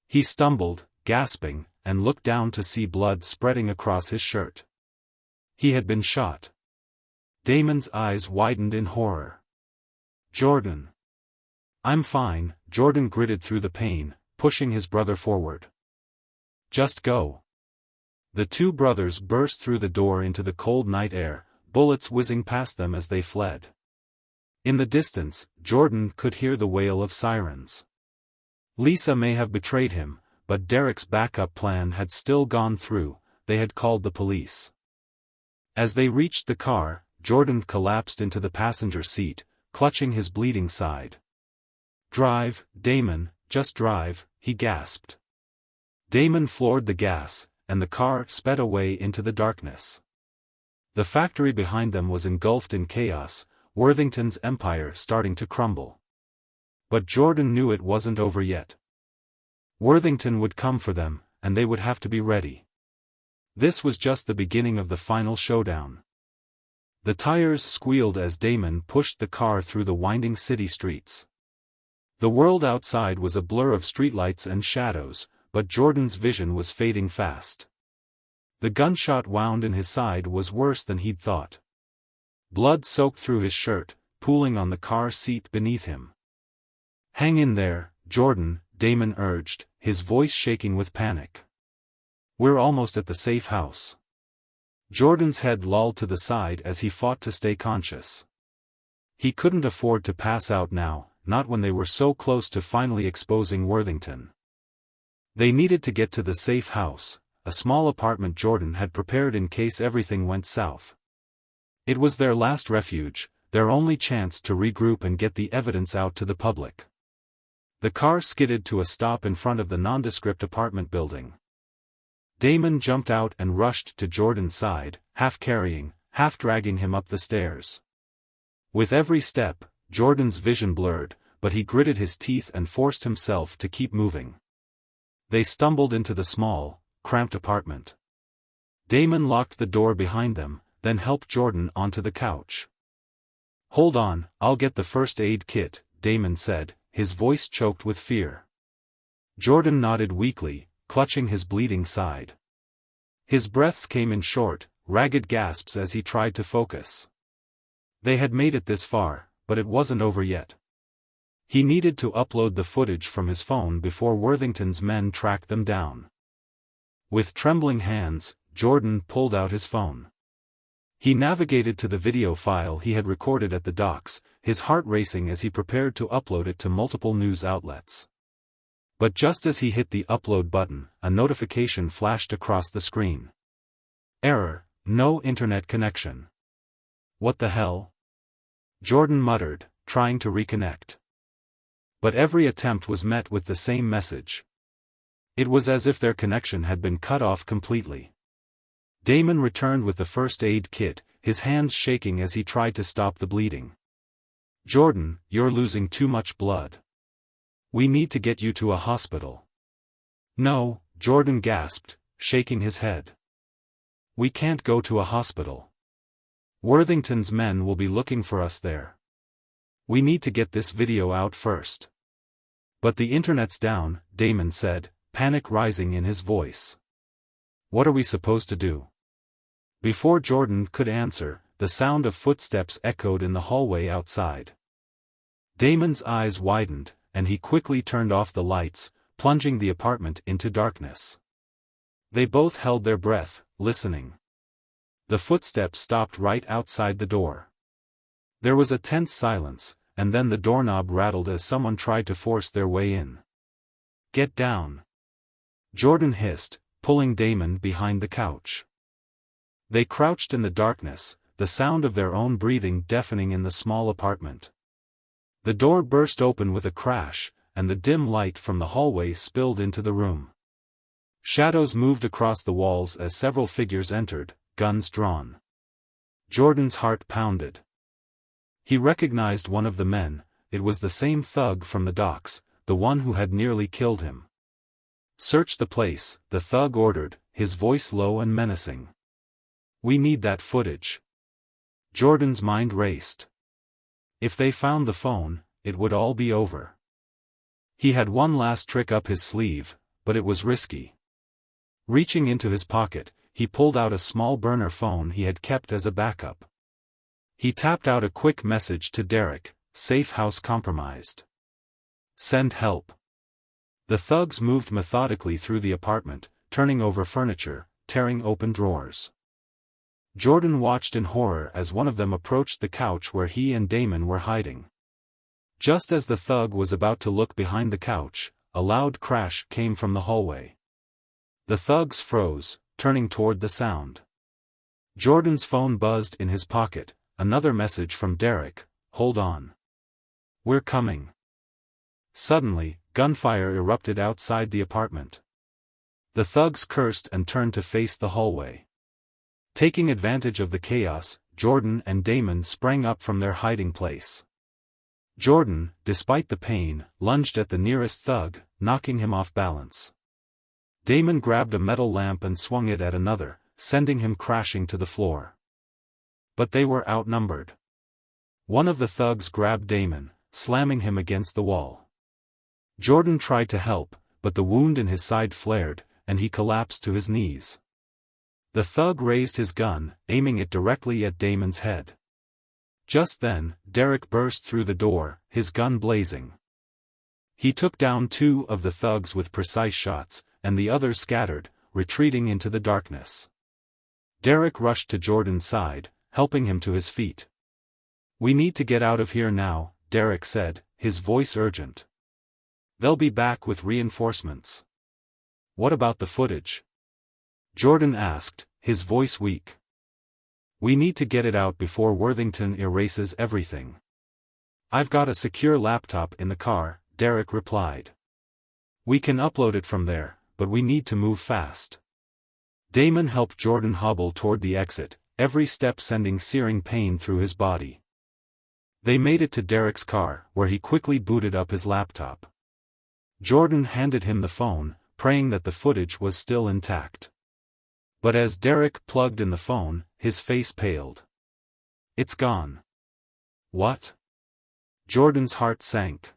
He stumbled, gasping, and looked down to see blood spreading across his shirt. He had been shot. Damon's eyes widened in horror. "Jordan." "I'm fine," Jordan gritted through the pain, pushing his brother forward. "Just go." The two brothers burst through the door into the cold night air, bullets whizzing past them as they fled. In the distance, Jordan could hear the wail of sirens. Lisa may have betrayed him, but Derek's backup plan had still gone through. They had called the police. As they reached the car, Jordan collapsed into the passenger seat, clutching his bleeding side. "Drive, Damon, just drive," he gasped. Damon floored the gas, and the car sped away into the darkness. The factory behind them was engulfed in chaos, Worthington's empire starting to crumble. But Jordan knew it wasn't over yet. Worthington would come for them, and they would have to be ready. This was just the beginning of the final showdown. The tires squealed as Damon pushed the car through the winding city streets. The world outside was a blur of streetlights and shadows, but Jordan's vision was fading fast. The gunshot wound in his side was worse than he'd thought. Blood soaked through his shirt, pooling on the car seat beneath him. "Hang in there, Jordan," Damon urged, his voice shaking with panic. "We're almost at the safe house." Jordan's head lolled to the side as he fought to stay conscious. He couldn't afford to pass out now, not when they were so close to finally exposing Worthington. They needed to get to the safe house, a small apartment Jordan had prepared in case everything went south. It was their last refuge, their only chance to regroup and get the evidence out to the public. The car skidded to a stop in front of the nondescript apartment building. Damon jumped out and rushed to Jordan's side, half carrying, half dragging him up the stairs. With every step, Jordan's vision blurred, but he gritted his teeth and forced himself to keep moving. They stumbled into the small, cramped apartment. Damon locked the door behind them, then helped Jordan onto the couch. "Hold on, I'll get the first aid kit," Damon said, his voice choked with fear. Jordan nodded weakly, clutching his bleeding side. His breaths came in short, ragged gasps as he tried to focus. They had made it this far, but it wasn't over yet. He needed to upload the footage from his phone before Worthington's men tracked them down. With trembling hands, Jordan pulled out his phone. He navigated to the video file he had recorded at the docks, his heart racing as he prepared to upload it to multiple news outlets. But just as he hit the upload button, a notification flashed across the screen. "Error, no internet connection." "What the hell?" Jordan muttered, trying to reconnect. But every attempt was met with the same message. It was as if their connection had been cut off completely. Damon returned with the first aid kit, his hands shaking as he tried to stop the bleeding. "Jordan, you're losing too much blood. We need to get you to a hospital." "No," Jordan gasped, shaking his head. "We can't go to a hospital. Worthington's men will be looking for us there. We need to get this video out first." "But the internet's down," Damon said, panic rising in his voice. "What are we supposed to do?" Before Jordan could answer, the sound of footsteps echoed in the hallway outside. Damon's eyes widened, and he quickly turned off the lights, plunging the apartment into darkness. They both held their breath, listening. The footsteps stopped right outside the door. There was a tense silence, and then the doorknob rattled as someone tried to force their way in. "Get down!" Jordan hissed, pulling Damon behind the couch. They crouched in the darkness, the sound of their own breathing deafening in the small apartment. The door burst open with a crash, and the dim light from the hallway spilled into the room. Shadows moved across the walls as several figures entered, guns drawn. Jordan's heart pounded. He recognized one of the men. It was the same thug from the docks, the one who had nearly killed him. "Search the place," the thug ordered, his voice low and menacing. "We need that footage." Jordan's mind raced. If they found the phone, it would all be over. He had one last trick up his sleeve, but it was risky. Reaching into his pocket, he pulled out a small burner phone he had kept as a backup. He tapped out a quick message to Derek, "Safe house compromised. Send help." The thugs moved methodically through the apartment, turning over furniture, tearing open drawers. Jordan watched in horror as one of them approached the couch where he and Damon were hiding. Just as the thug was about to look behind the couch, a loud crash came from the hallway. The thugs froze, turning toward the sound. Jordan's phone buzzed in his pocket, another message from Derek, "Hold on. We're coming." Suddenly, gunfire erupted outside the apartment. The thugs cursed and turned to face the hallway. Taking advantage of the chaos, Jordan and Damon sprang up from their hiding place. Jordan, despite the pain, lunged at the nearest thug, knocking him off balance. Damon grabbed a metal lamp and swung it at another, sending him crashing to the floor. But they were outnumbered. One of the thugs grabbed Damon, slamming him against the wall. Jordan tried to help, but the wound in his side flared, and he collapsed to his knees. The thug raised his gun, aiming it directly at Damon's head. Just then, Derek burst through the door, his gun blazing. He took down two of the thugs with precise shots, and the others scattered, retreating into the darkness. Derek rushed to Jordan's side, helping him to his feet. "We need to get out of here now," Derek said, his voice urgent. "They'll be back with reinforcements." "What about the footage?" Jordan asked, his voice weak. "We need to get it out before Worthington erases everything." "I've got a secure laptop in the car," Derek replied. "We can upload it from there, but we need to move fast." Damon helped Jordan hobble toward the exit, every step sending searing pain through his body. They made it to Derek's car, where he quickly booted up his laptop. Jordan handed him the phone, praying that the footage was still intact. But as Derek plugged in the phone, his face paled. "It's gone." "What?" Jordan's heart sank.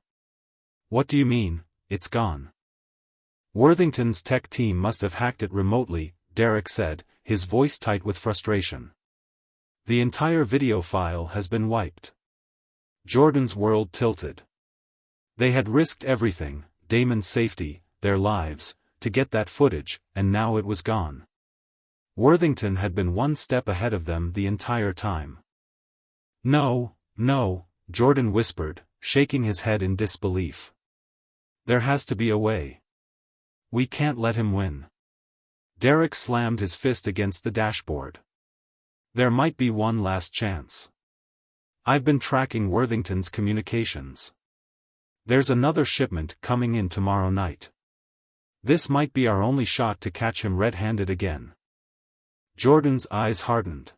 "What do you mean, it's gone?" "Worthington's tech team must have hacked it remotely," Derek said, his voice tight with frustration. "The entire video file has been wiped." Jordan's world tilted. They had risked everything, Damon's safety, their lives, to get that footage, and now it was gone. Worthington had been one step ahead of them the entire time. "No, no," Jordan whispered, shaking his head in disbelief. "There has to be a way. We can't let him win." Derek slammed his fist against the dashboard. "There might be one last chance. I've been tracking Worthington's communications. There's another shipment coming in tomorrow night. This might be our only shot to catch him red-handed again." Jordan's eyes hardened.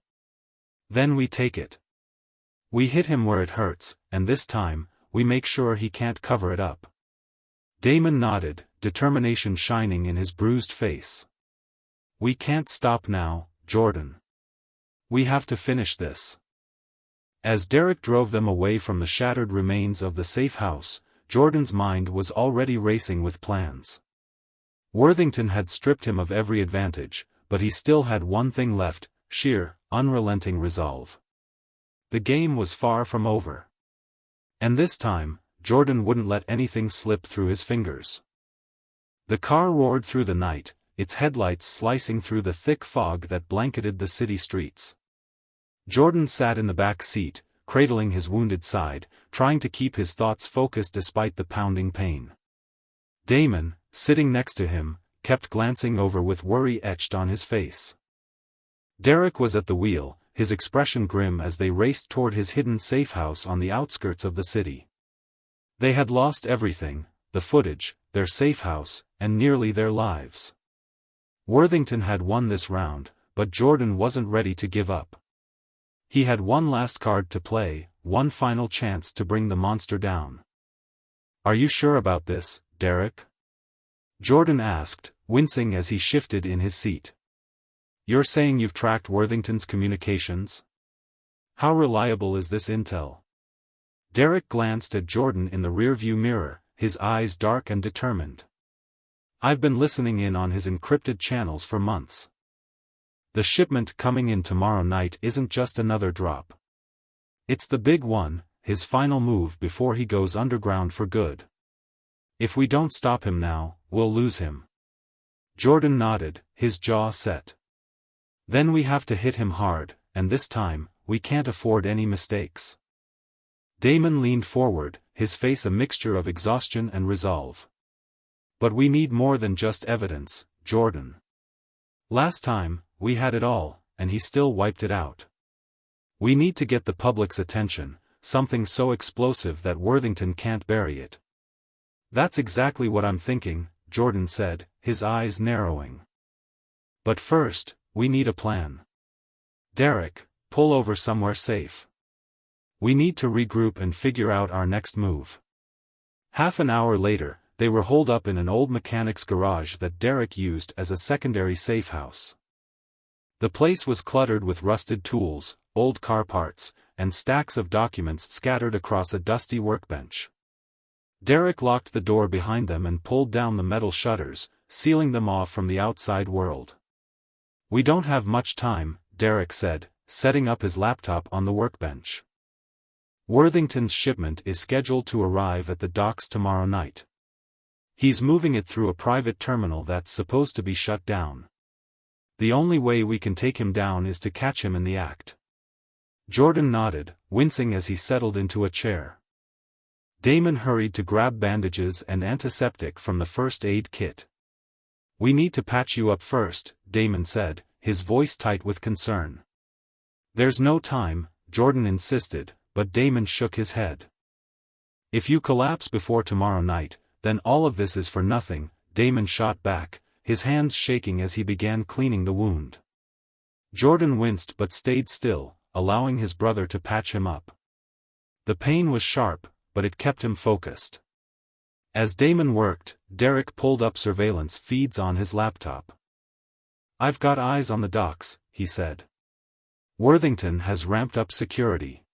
"Then we take it. We hit him where it hurts, and this time, we make sure he can't cover it up." Damon nodded, determination shining in his bruised face. "We can't stop now, Jordan. We have to finish this." As Derek drove them away from the shattered remains of the safe house, Jordan's mind was already racing with plans. Worthington had stripped him of every advantage, but he still had one thing left: sheer, unrelenting resolve. The game was far from over. And this time, Jordan wouldn't let anything slip through his fingers. The car roared through the night, its headlights slicing through the thick fog that blanketed the city streets. Jordan sat in the back seat, cradling his wounded side, trying to keep his thoughts focused despite the pounding pain. Damon, sitting next to him, kept glancing over with worry etched on his face. Derek was at the wheel, his expression grim as they raced toward his hidden safe house on the outskirts of the city. They had lost everything: the footage, their safe house, and nearly their lives. Worthington had won this round, but Jordan wasn't ready to give up. He had one last card to play, one final chance to bring the monster down. "Are you sure about this, Derek?" Jordan asked, wincing as he shifted in his seat. "You're saying you've tracked Worthington's communications? How reliable is this intel?" Derek glanced at Jordan in the rearview mirror, his eyes dark and determined. "I've been listening in on his encrypted channels for months. The shipment coming in tomorrow night isn't just another drop. It's the big one, his final move before he goes underground for good. If we don't stop him now, we'll lose him." Jordan nodded, his jaw set. "Then we have to hit him hard, and this time, we can't afford any mistakes." Damon leaned forward, his face a mixture of exhaustion and resolve. "But we need more than just evidence, Jordan. Last time, we had it all, and he still wiped it out. We need to get the public's attention, something so explosive that Worthington can't bury it." "That's exactly what I'm thinking," Jordan said, his eyes narrowing. "But first, we need a plan. Derek, pull over somewhere safe. We need to regroup and figure out our next move." Half an hour later, they were holed up in an old mechanic's garage that Derek used as a secondary safe house. The place was cluttered with rusted tools, old car parts, and stacks of documents scattered across a dusty workbench. Derek locked the door behind them and pulled down the metal shutters, sealing them off from the outside world. "We don't have much time," Derek said, setting up his laptop on the workbench. "Worthington's shipment is scheduled to arrive at the docks tomorrow night. He's moving it through a private terminal that's supposed to be shut down. The only way we can take him down is to catch him in the act." Jordan nodded, wincing as he settled into a chair. Damon hurried to grab bandages and antiseptic from the first aid kit. "We need to patch you up first," Damon said, his voice tight with concern. "There's no time," Jordan insisted, but Damon shook his head. "If you collapse before tomorrow night, then all of this is for nothing," Damon shot back, his hands shaking as he began cleaning the wound. Jordan winced but stayed still, allowing his brother to patch him up. The pain was sharp, but it kept him focused. As Damon worked, Derek pulled up surveillance feeds on his laptop. "I've got eyes on the docks," he said. "Worthington has ramped up security.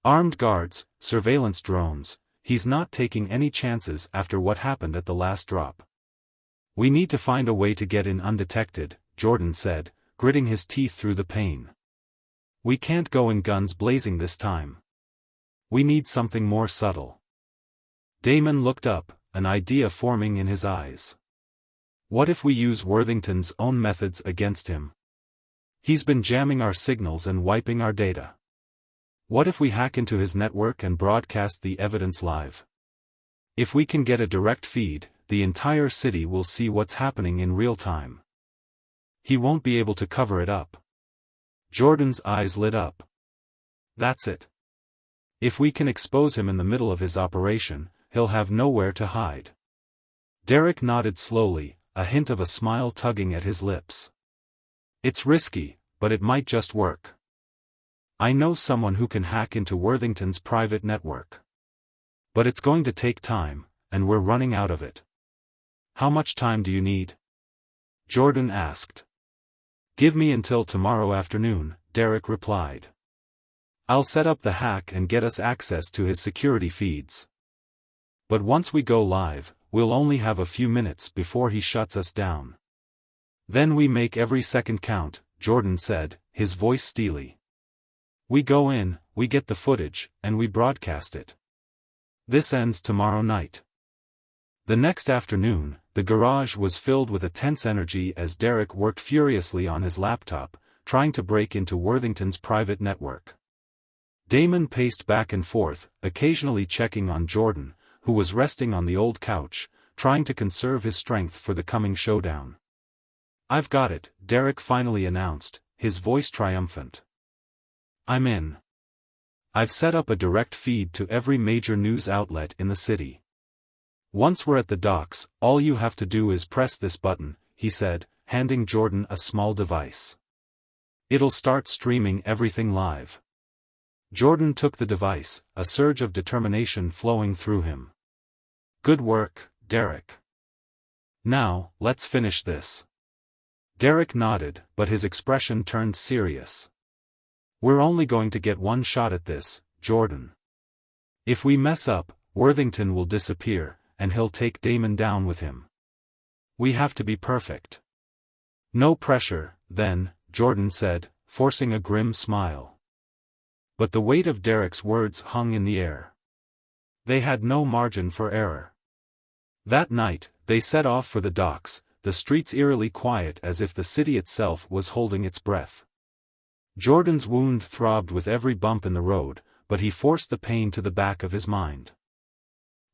Armed guards, surveillance drones, he's not taking any chances after what happened at the last drop. We need to find a way to get in undetected," Jordan said, gritting his teeth through the pain. "We can't go in guns blazing this time. We need something more subtle." Damon looked up, an idea forming in his eyes. "What if we use Worthington's own methods against him? He's been jamming our signals and wiping our data. What if we hack into his network and broadcast the evidence live? If we can get a direct feed, the entire city will see what's happening in real time. He won't be able to cover it up." Jordan's eyes lit up. "That's it. If we can expose him in the middle of his operation, he'll have nowhere to hide." Derek nodded slowly, a hint of a smile tugging at his lips. "It's risky, but it might just work. I know someone who can hack into Worthington's private network. But it's going to take time, and we're running out of it." "How much time do you need?" Jordan asked. "Give me until tomorrow afternoon," Derek replied. "I'll set up the hack and get us access to his security feeds. But once we go live, we'll only have a few minutes before he shuts us down. Then we make every second count," Jordan said, his voice steely. "We go in, we get the footage, and we broadcast it. This ends tomorrow night." The next afternoon, the garage was filled with a tense energy as Derek worked furiously on his laptop, trying to break into Worthington's private network. Damon paced back and forth, occasionally checking on Jordan, who was resting on the old couch, trying to conserve his strength for the coming showdown. "I've got it," Derek finally announced, his voice triumphant. "I'm in. I've set up a direct feed to every major news outlet in the city. Once we're at the docks, all you have to do is press this button," he said, handing Jordan a small device. "It'll start streaming everything live." Jordan took the device, a surge of determination flowing through him. "Good work, Derek. Now, let's finish this." Derek nodded, but his expression turned serious. "We're only going to get one shot at this, Jordan. If we mess up, Worthington will disappear, and he'll take Damon down with him. We have to be perfect." "No pressure, then," Jordan said, forcing a grim smile. But the weight of Derek's words hung in the air. They had no margin for error. That night, they set off for the docks, the streets eerily quiet as if the city itself was holding its breath. Jordan's wound throbbed with every bump in the road, but he forced the pain to the back of his mind.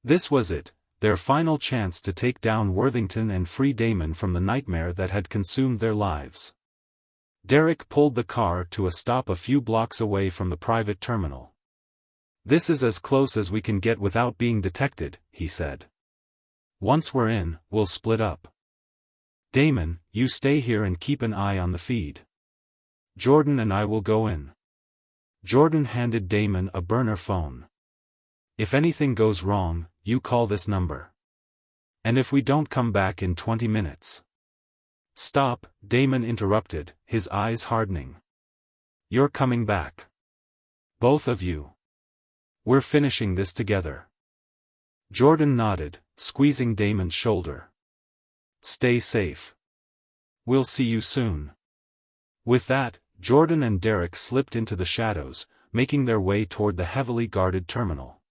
This was it, their final chance to take down Worthington and free Damon from the nightmare that had consumed their lives. Derek pulled the car to a stop a few blocks away from the private terminal. "This is as close as we can get without being detected," he said. "Once we're in, we'll split up. Damon, you stay here and keep an eye on the feed. Jordan and I will go in." Jordan handed Damon a burner phone. "If anything goes wrong, you call this number. And if we don't come back in 20 minutes. "Stop," Damon interrupted, his eyes hardening. "You're coming back. Both of you. We're finishing this together." Jordan nodded, squeezing Damon's shoulder. "Stay safe. We'll see you soon." With that, Jordan and Derek slipped into the shadows, making their way toward the heavily guarded terminal.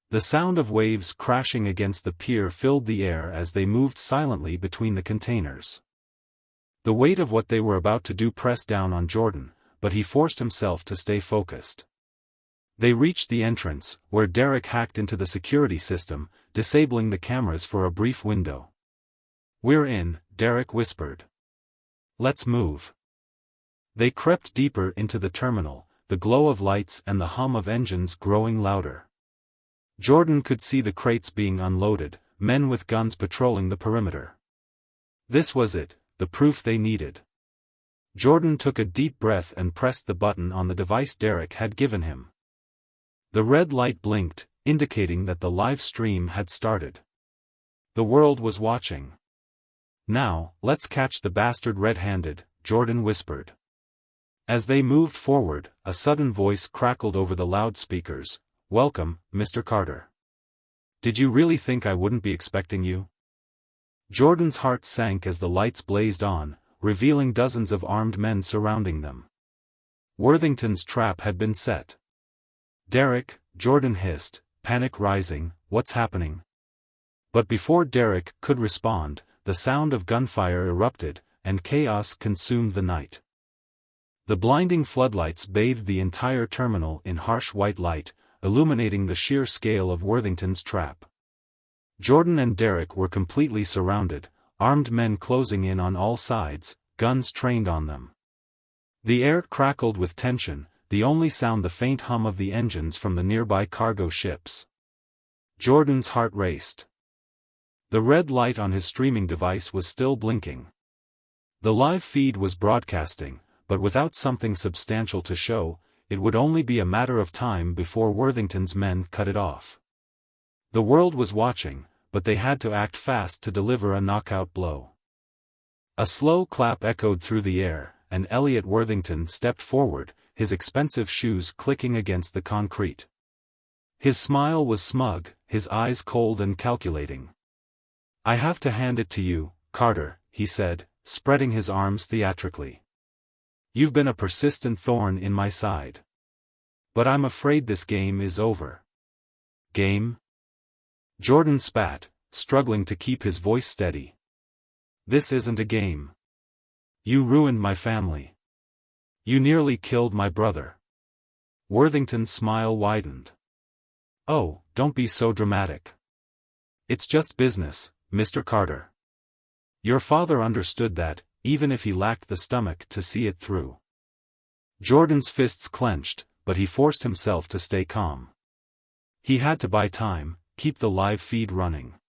The sound of waves crashing against the pier filled the air as they moved silently between the containers. The weight of what they were about to do pressed down on Jordan, but he forced himself to stay focused. They reached the entrance, where Derek hacked into the security system, disabling the cameras for a brief window. "We're in," Derek whispered. "Let's move." They crept deeper into the terminal, the glow of lights and the hum of engines growing louder. Jordan could see the crates being unloaded, men with guns patrolling the perimeter. This was it, the proof they needed. Jordan took a deep breath and pressed the button on the device Derek had given him. The red light blinked, indicating that the live stream had started. The world was watching. "Now, let's catch the bastard red-handed," Jordan whispered. As they moved forward, a sudden voice crackled over the loudspeakers. "Welcome, Mr. Carter. Did you really think I wouldn't be expecting you?" Jordan's heart sank as the lights blazed on, revealing dozens of armed men surrounding them. Worthington's trap had been set. "Derek," Jordan hissed, panic rising, "what's happening?" But before Derek could respond, the sound of gunfire erupted, and chaos consumed the night. The blinding floodlights bathed the entire terminal in harsh white light, illuminating the sheer scale of Worthington's trap. Jordan and Derek were completely surrounded, armed men closing in on all sides, guns trained on them. The air crackled with tension, the only sound the faint hum of the engines from the nearby cargo ships. Jordan's heart raced. The red light on his streaming device was still blinking. The live feed was broadcasting, but without something substantial to show, it would only be a matter of time before Worthington's men cut it off. The world was watching, but they had to act fast to deliver a knockout blow. A slow clap echoed through the air, and Elliot Worthington stepped forward, his expensive shoes clicking against the concrete. His smile was smug, his eyes cold and calculating. "I have to hand it to you, Carter," he said, spreading his arms theatrically. "You've been a persistent thorn in my side. But I'm afraid this game is over." "Game?" Jordan spat, struggling to keep his voice steady. "This isn't a game. You ruined my family. You nearly killed my brother." Worthington's smile widened. "Oh, don't be so dramatic. It's just business, Mr. Carter. Your father understood that, even if he lacked the stomach to see it through." Jordan's fists clenched, but he forced himself to stay calm. He had to buy time, keep the live feed running.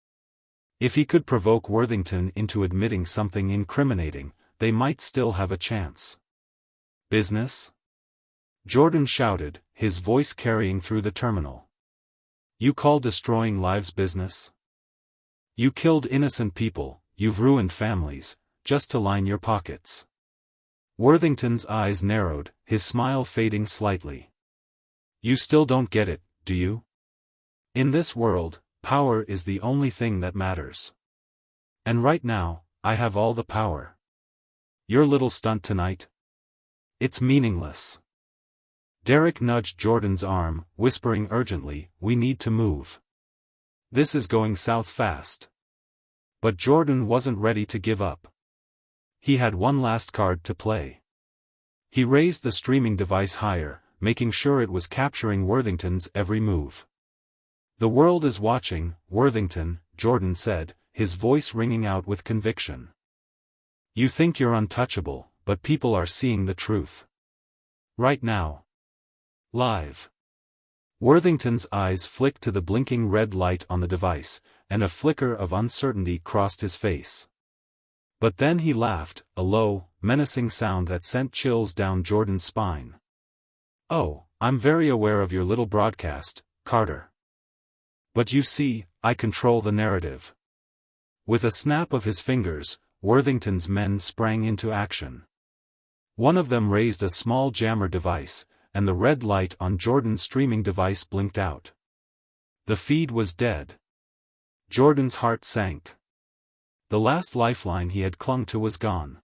If he could provoke Worthington into admitting something incriminating, they might still have a chance. "Business?" Jordan shouted, his voice carrying through the terminal. "You call destroying lives business? You killed innocent people, you've ruined families, just to line your pockets." Worthington's eyes narrowed, his smile fading slightly. "You still don't get it, do you? In this world, power is the only thing that matters. And right now, I have all the power. Your little stunt tonight? It's meaningless." Derek nudged Jordan's arm, whispering urgently, "We need to move. This is going south fast." But Jordan wasn't ready to give up. He had one last card to play. He raised the streaming device higher, making sure it was capturing Worthington's every move. "The world is watching, Worthington," Jordan said, his voice ringing out with conviction. "You think you're untouchable, but people are seeing the truth. Right now. Live." Worthington's eyes flicked to the blinking red light on the device, and a flicker of uncertainty crossed his face. But then he laughed, a low, menacing sound that sent chills down Jordan's spine. "Oh, I'm very aware of your little broadcast, Carter. But you see, I control the narrative." With a snap of his fingers, Worthington's men sprang into action. One of them raised a small jammer device, and the red light on Jordan's streaming device blinked out. The feed was dead. Jordan's heart sank. The last lifeline he had clung to was gone.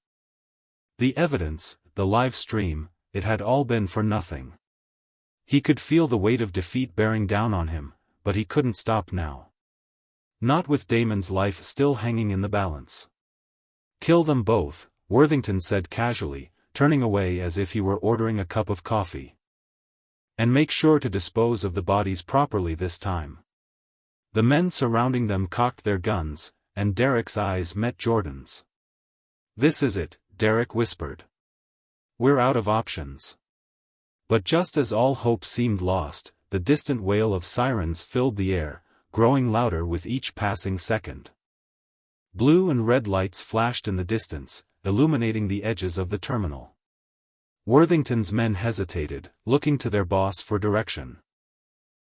The evidence, the live stream, it had all been for nothing. He could feel the weight of defeat bearing down on him, but he couldn't stop now. Not with Damon's life still hanging in the balance. "Kill them both," Worthington said casually, turning away as if he were ordering a cup of coffee. And make sure to dispose of the bodies properly this time. The men surrounding them cocked their guns, and Derek's eyes met Jordan's. This is it, Derek whispered. We're out of options. But just as all hope seemed lost, the distant wail of sirens filled the air, growing louder with each passing second. Blue and red lights flashed in the distance, illuminating the edges of the terminal. Worthington's men hesitated, looking to their boss for direction.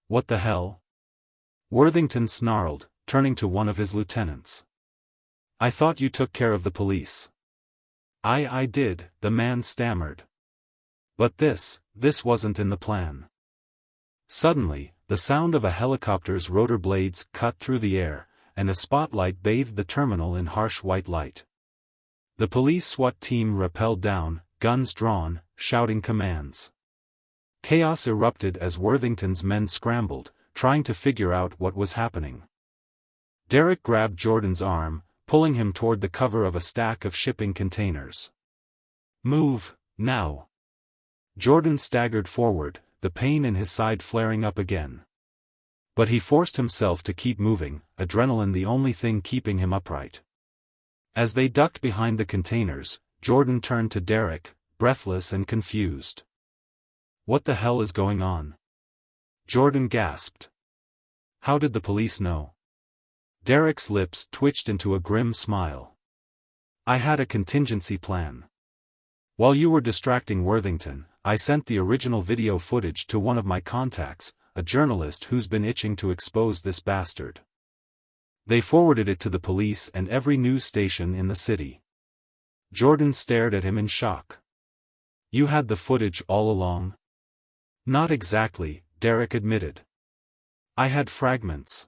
What the hell? Worthington snarled, turning to one of his lieutenants. I thought you took care of the police. I did, the man stammered. But this wasn't in the plan. Suddenly, the sound of a helicopter's rotor blades cut through the air, and a spotlight bathed the terminal in harsh white light. The police SWAT team rappelled down, guns drawn, shouting commands. Chaos erupted as Worthington's men scrambled, trying to figure out what was happening. Derek grabbed Jordan's arm, pulling him toward the cover of a stack of shipping containers. Move, now. Jordan staggered forward, the pain in his side flaring up again. But he forced himself to keep moving, adrenaline the only thing keeping him upright. As they ducked behind the containers, Jordan turned to Derek, breathless and confused. What the hell is going on? Jordan gasped. How did the police know? Derek's lips twitched into a grim smile. I had a contingency plan. While you were distracting Worthington, I sent the original video footage to one of my contacts, a journalist who's been itching to expose this bastard. They forwarded it to the police and every news station in the city. Jordan stared at him in shock. You had the footage all along? Not exactly, Derek admitted. I had fragments.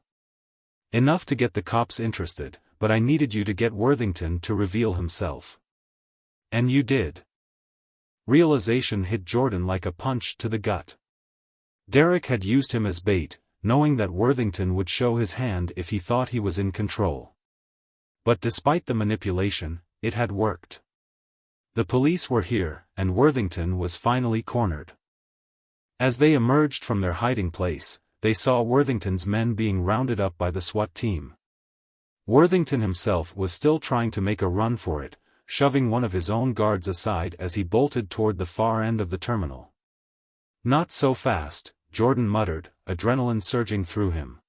Enough to get the cops interested, but I needed you to get Worthington to reveal himself. And you did. Realization hit Jordan like a punch to the gut. Derek had used him as bait, knowing that Worthington would show his hand if he thought he was in control. But despite the manipulation, it had worked. The police were here, and Worthington was finally cornered. As they emerged from their hiding place, they saw Worthington's men being rounded up by the SWAT team. Worthington himself was still trying to make a run for it, shoving one of his own guards aside as he bolted toward the far end of the terminal. Not so fast, Jordan muttered, adrenaline surging through him.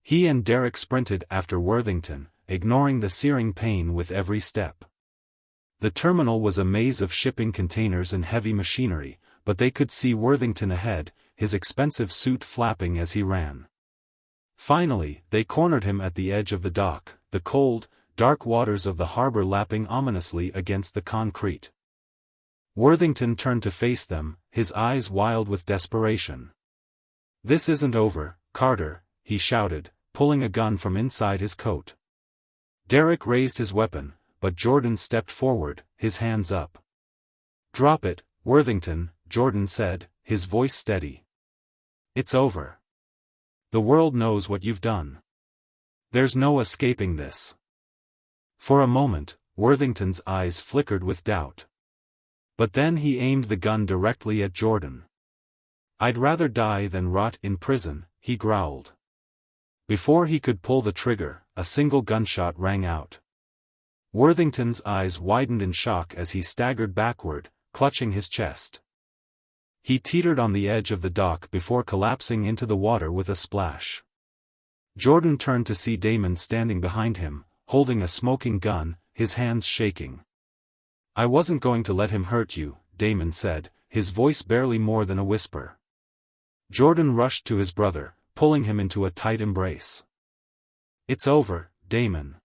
He and Derek sprinted after Worthington, ignoring the searing pain with every step. The terminal was a maze of shipping containers and heavy machinery, but they could see Worthington ahead, his expensive suit flapping as he ran. Finally, they cornered him at the edge of the dock, the cold, dark waters of the harbor lapping ominously against the concrete. Worthington turned to face them, his eyes wild with desperation. This isn't over, Carter, he shouted, pulling a gun from inside his coat. Derek raised his weapon, but Jordan stepped forward, his hands up. Drop it, Worthington, Jordan said, his voice steady. It's over. The world knows what you've done. There's no escaping this. For a moment, Worthington's eyes flickered with doubt. But then he aimed the gun directly at Jordan. I'd rather die than rot in prison, he growled. Before he could pull the trigger, a single gunshot rang out. Worthington's eyes widened in shock as he staggered backward, clutching his chest. He teetered on the edge of the dock before collapsing into the water with a splash. Jordan turned to see Damon standing behind him, holding a smoking gun, his hands shaking. I wasn't going to let him hurt you, Damon said, his voice barely more than a whisper. Jordan rushed to his brother, pulling him into a tight embrace. It's over, Damon.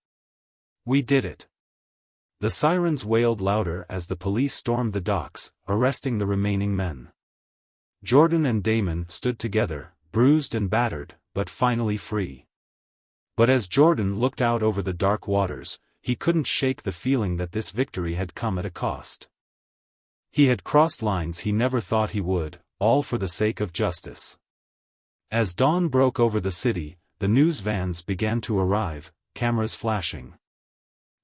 We did it. The sirens wailed louder as the police stormed the docks, arresting the remaining men. Jordan and Damon stood together, bruised and battered, but finally free. But as Jordan looked out over the dark waters, he couldn't shake the feeling that this victory had come at a cost. He had crossed lines he never thought he would, all for the sake of justice. As dawn broke over the city, the news vans began to arrive, cameras flashing.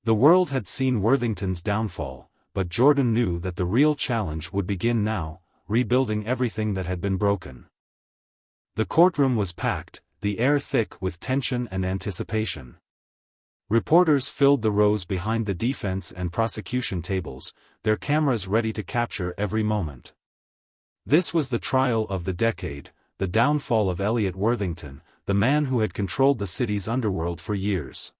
The world had seen Worthington's downfall, but Jordan knew that the real challenge would begin now, rebuilding everything that had been broken. The courtroom was packed, the air thick with tension and anticipation. Reporters filled the rows behind the defense and prosecution tables, their cameras ready to capture every moment. This was the trial of the decade, the downfall of Elliot Worthington, the man who had controlled the city's underworld for years.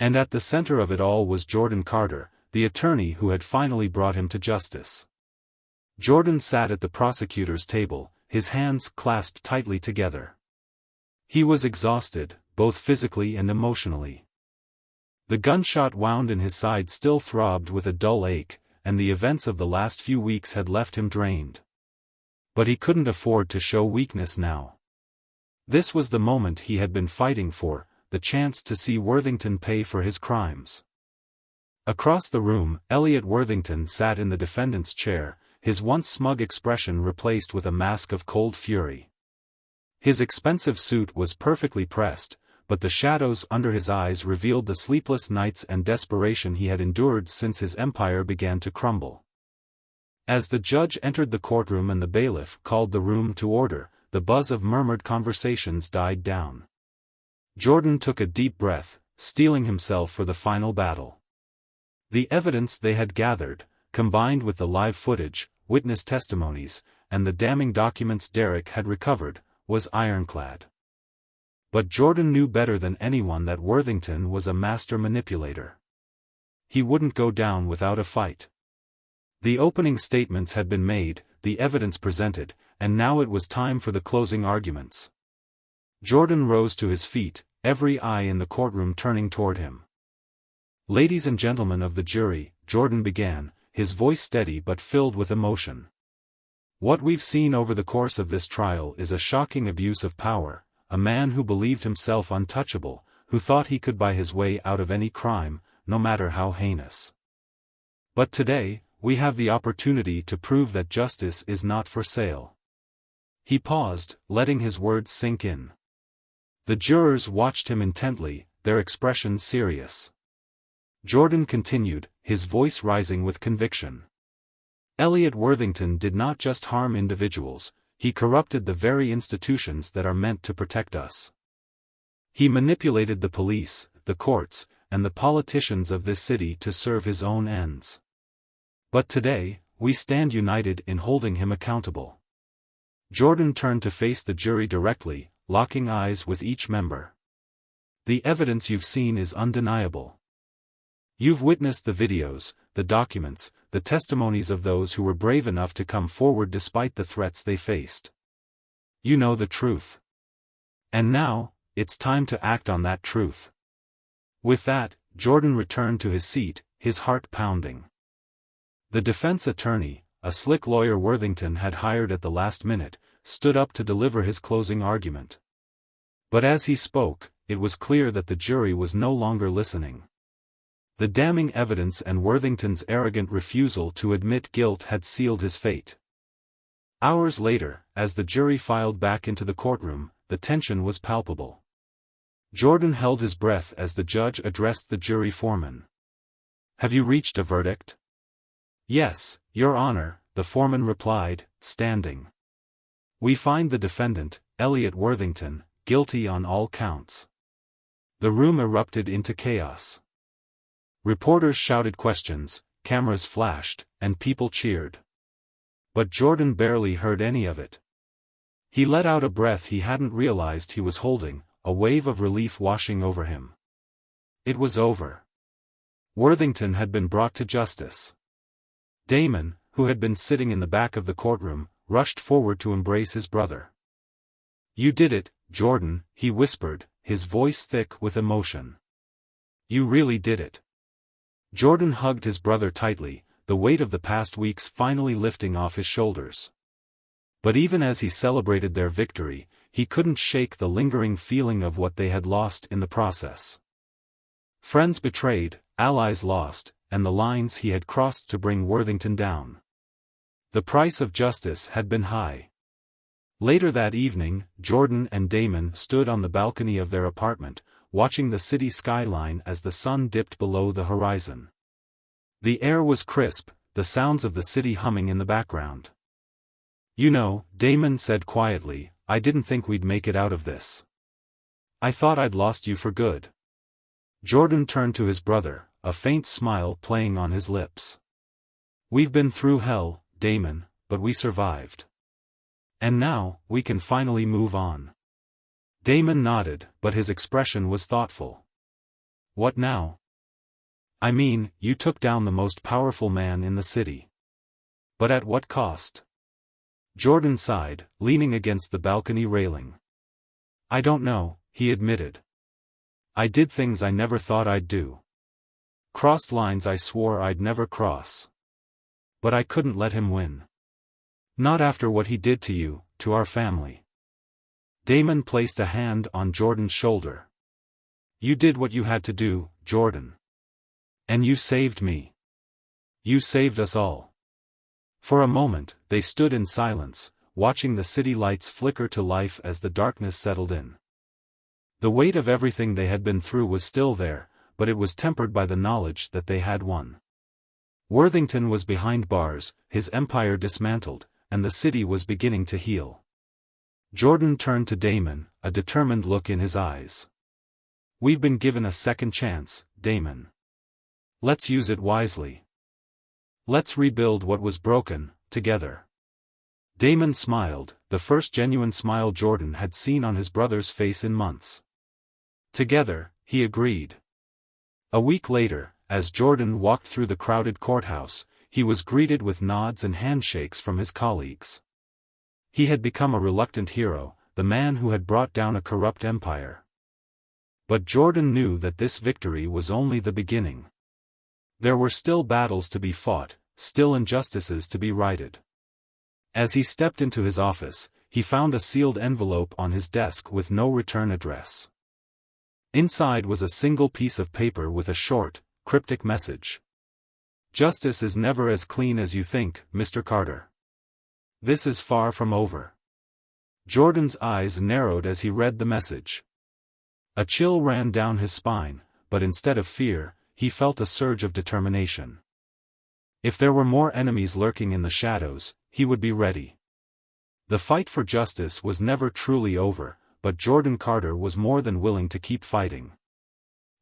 And at the center of it all was Jordan Carter, the attorney who had finally brought him to justice. Jordan sat at the prosecutor's table, his hands clasped tightly together. He was exhausted, both physically and emotionally. The gunshot wound in his side still throbbed with a dull ache, and the events of the last few weeks had left him drained. But he couldn't afford to show weakness now. This was the moment he had been fighting for, the chance to see Worthington pay for his crimes. Across the room, Elliot Worthington sat in the defendant's chair, his once smug expression replaced with a mask of cold fury. His expensive suit was perfectly pressed, but the shadows under his eyes revealed the sleepless nights and desperation he had endured since his empire began to crumble. As the judge entered the courtroom and the bailiff called the room to order, the buzz of murmured conversations died down. Jordan took a deep breath, steeling himself for the final battle. The evidence they had gathered, combined with the live footage, witness testimonies, and the damning documents Derek had recovered, was ironclad. But Jordan knew better than anyone that Worthington was a master manipulator. He wouldn't go down without a fight. The opening statements had been made, the evidence presented, and now it was time for the closing arguments. Jordan rose to his feet, every eye in the courtroom turning toward him. "Ladies and gentlemen of the jury," Jordan began, his voice steady but filled with emotion. "What we've seen over the course of this trial is a shocking abuse of power, a man who believed himself untouchable, who thought he could buy his way out of any crime, no matter how heinous. But today, we have the opportunity to prove that justice is not for sale." He paused, letting his words sink in. The jurors watched him intently, their expressions serious. Jordan continued, his voice rising with conviction. "Elliot Worthington did not just harm individuals, he corrupted the very institutions that are meant to protect us. He manipulated the police, the courts, and the politicians of this city to serve his own ends. But today, we stand united in holding him accountable." Jordan turned to face the jury directly, locking eyes with each member. "The evidence you've seen is undeniable. You've witnessed the videos, the documents, the testimonies of those who were brave enough to come forward despite the threats they faced. You know the truth. And now, it's time to act on that truth." With that, Jordan returned to his seat, his heart pounding. The defense attorney, a slick lawyer Worthington had hired at the last minute, stood up to deliver his closing argument. But as he spoke, it was clear that the jury was no longer listening. The damning evidence and Worthington's arrogant refusal to admit guilt had sealed his fate. Hours later, as the jury filed back into the courtroom, the tension was palpable. Jordan held his breath as the judge addressed the jury foreman. "Have you reached a verdict?" "Yes, Your Honor," the foreman replied, standing. "We find the defendant, Elliot Worthington, guilty on all counts." The room erupted into chaos. Reporters shouted questions, cameras flashed, and people cheered. But Jordan barely heard any of it. He let out a breath he hadn't realized he was holding, a wave of relief washing over him. It was over. Worthington had been brought to justice. Damon, who had been sitting in the back of the courtroom, rushed forward to embrace his brother. "You did it, Jordan," he whispered, his voice thick with emotion. "You really did it." Jordan hugged his brother tightly, the weight of the past weeks finally lifting off his shoulders. But even as he celebrated their victory, he couldn't shake the lingering feeling of what they had lost in the process. Friends betrayed, allies lost, and the lines he had crossed to bring Worthington down. The price of justice had been high. Later that evening, Jordan and Damon stood on the balcony of their apartment, watching the city skyline as the sun dipped below the horizon. The air was crisp, the sounds of the city humming in the background. You know, Damon said quietly, I didn't think we'd make it out of this. I thought I'd lost you for good. Jordan turned to his brother, a faint smile playing on his lips. We've been through hell, Damon, but we survived. And now, we can finally move on. Damon nodded, but his expression was thoughtful. What now? I mean, you took down the most powerful man in the city. But at what cost? Jordan sighed, leaning against the balcony railing. I don't know, he admitted. I did things I never thought I'd do. Crossed lines I swore I'd never cross. But I couldn't let him win. Not after what he did to you, to our family. Damon placed a hand on Jordan's shoulder. You did what you had to do, Jordan. And you saved me. You saved us all. For a moment, they stood in silence, watching the city lights flicker to life as the darkness settled in. The weight of everything they had been through was still there, but it was tempered by the knowledge that they had won. Worthington was behind bars, his empire dismantled, and the city was beginning to heal. Jordan turned to Damon, a determined look in his eyes. We've been given a second chance, Damon. Let's use it wisely. Let's rebuild what was broken, together. Damon smiled, the first genuine smile Jordan had seen on his brother's face in months. Together, he agreed. A week later, as Jordan walked through the crowded courthouse, he was greeted with nods and handshakes from his colleagues. He had become a reluctant hero, the man who had brought down a corrupt empire. But Jordan knew that this victory was only the beginning. There were still battles to be fought, still injustices to be righted. As he stepped into his office, he found a sealed envelope on his desk with no return address. Inside was a single piece of paper with a short, cryptic message. Justice is never as clean as you think, Mr. Carter. This is far from over. Jordan's eyes narrowed as he read the message. A chill ran down his spine, but instead of fear, he felt a surge of determination. If there were more enemies lurking in the shadows, he would be ready. The fight for justice was never truly over, but Jordan Carter was more than willing to keep fighting.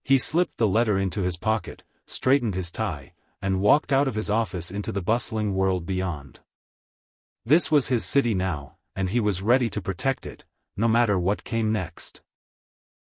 He slipped the letter into his pocket, straightened his tie, and walked out of his office into the bustling world beyond. This was his city now, and he was ready to protect it, no matter what came next.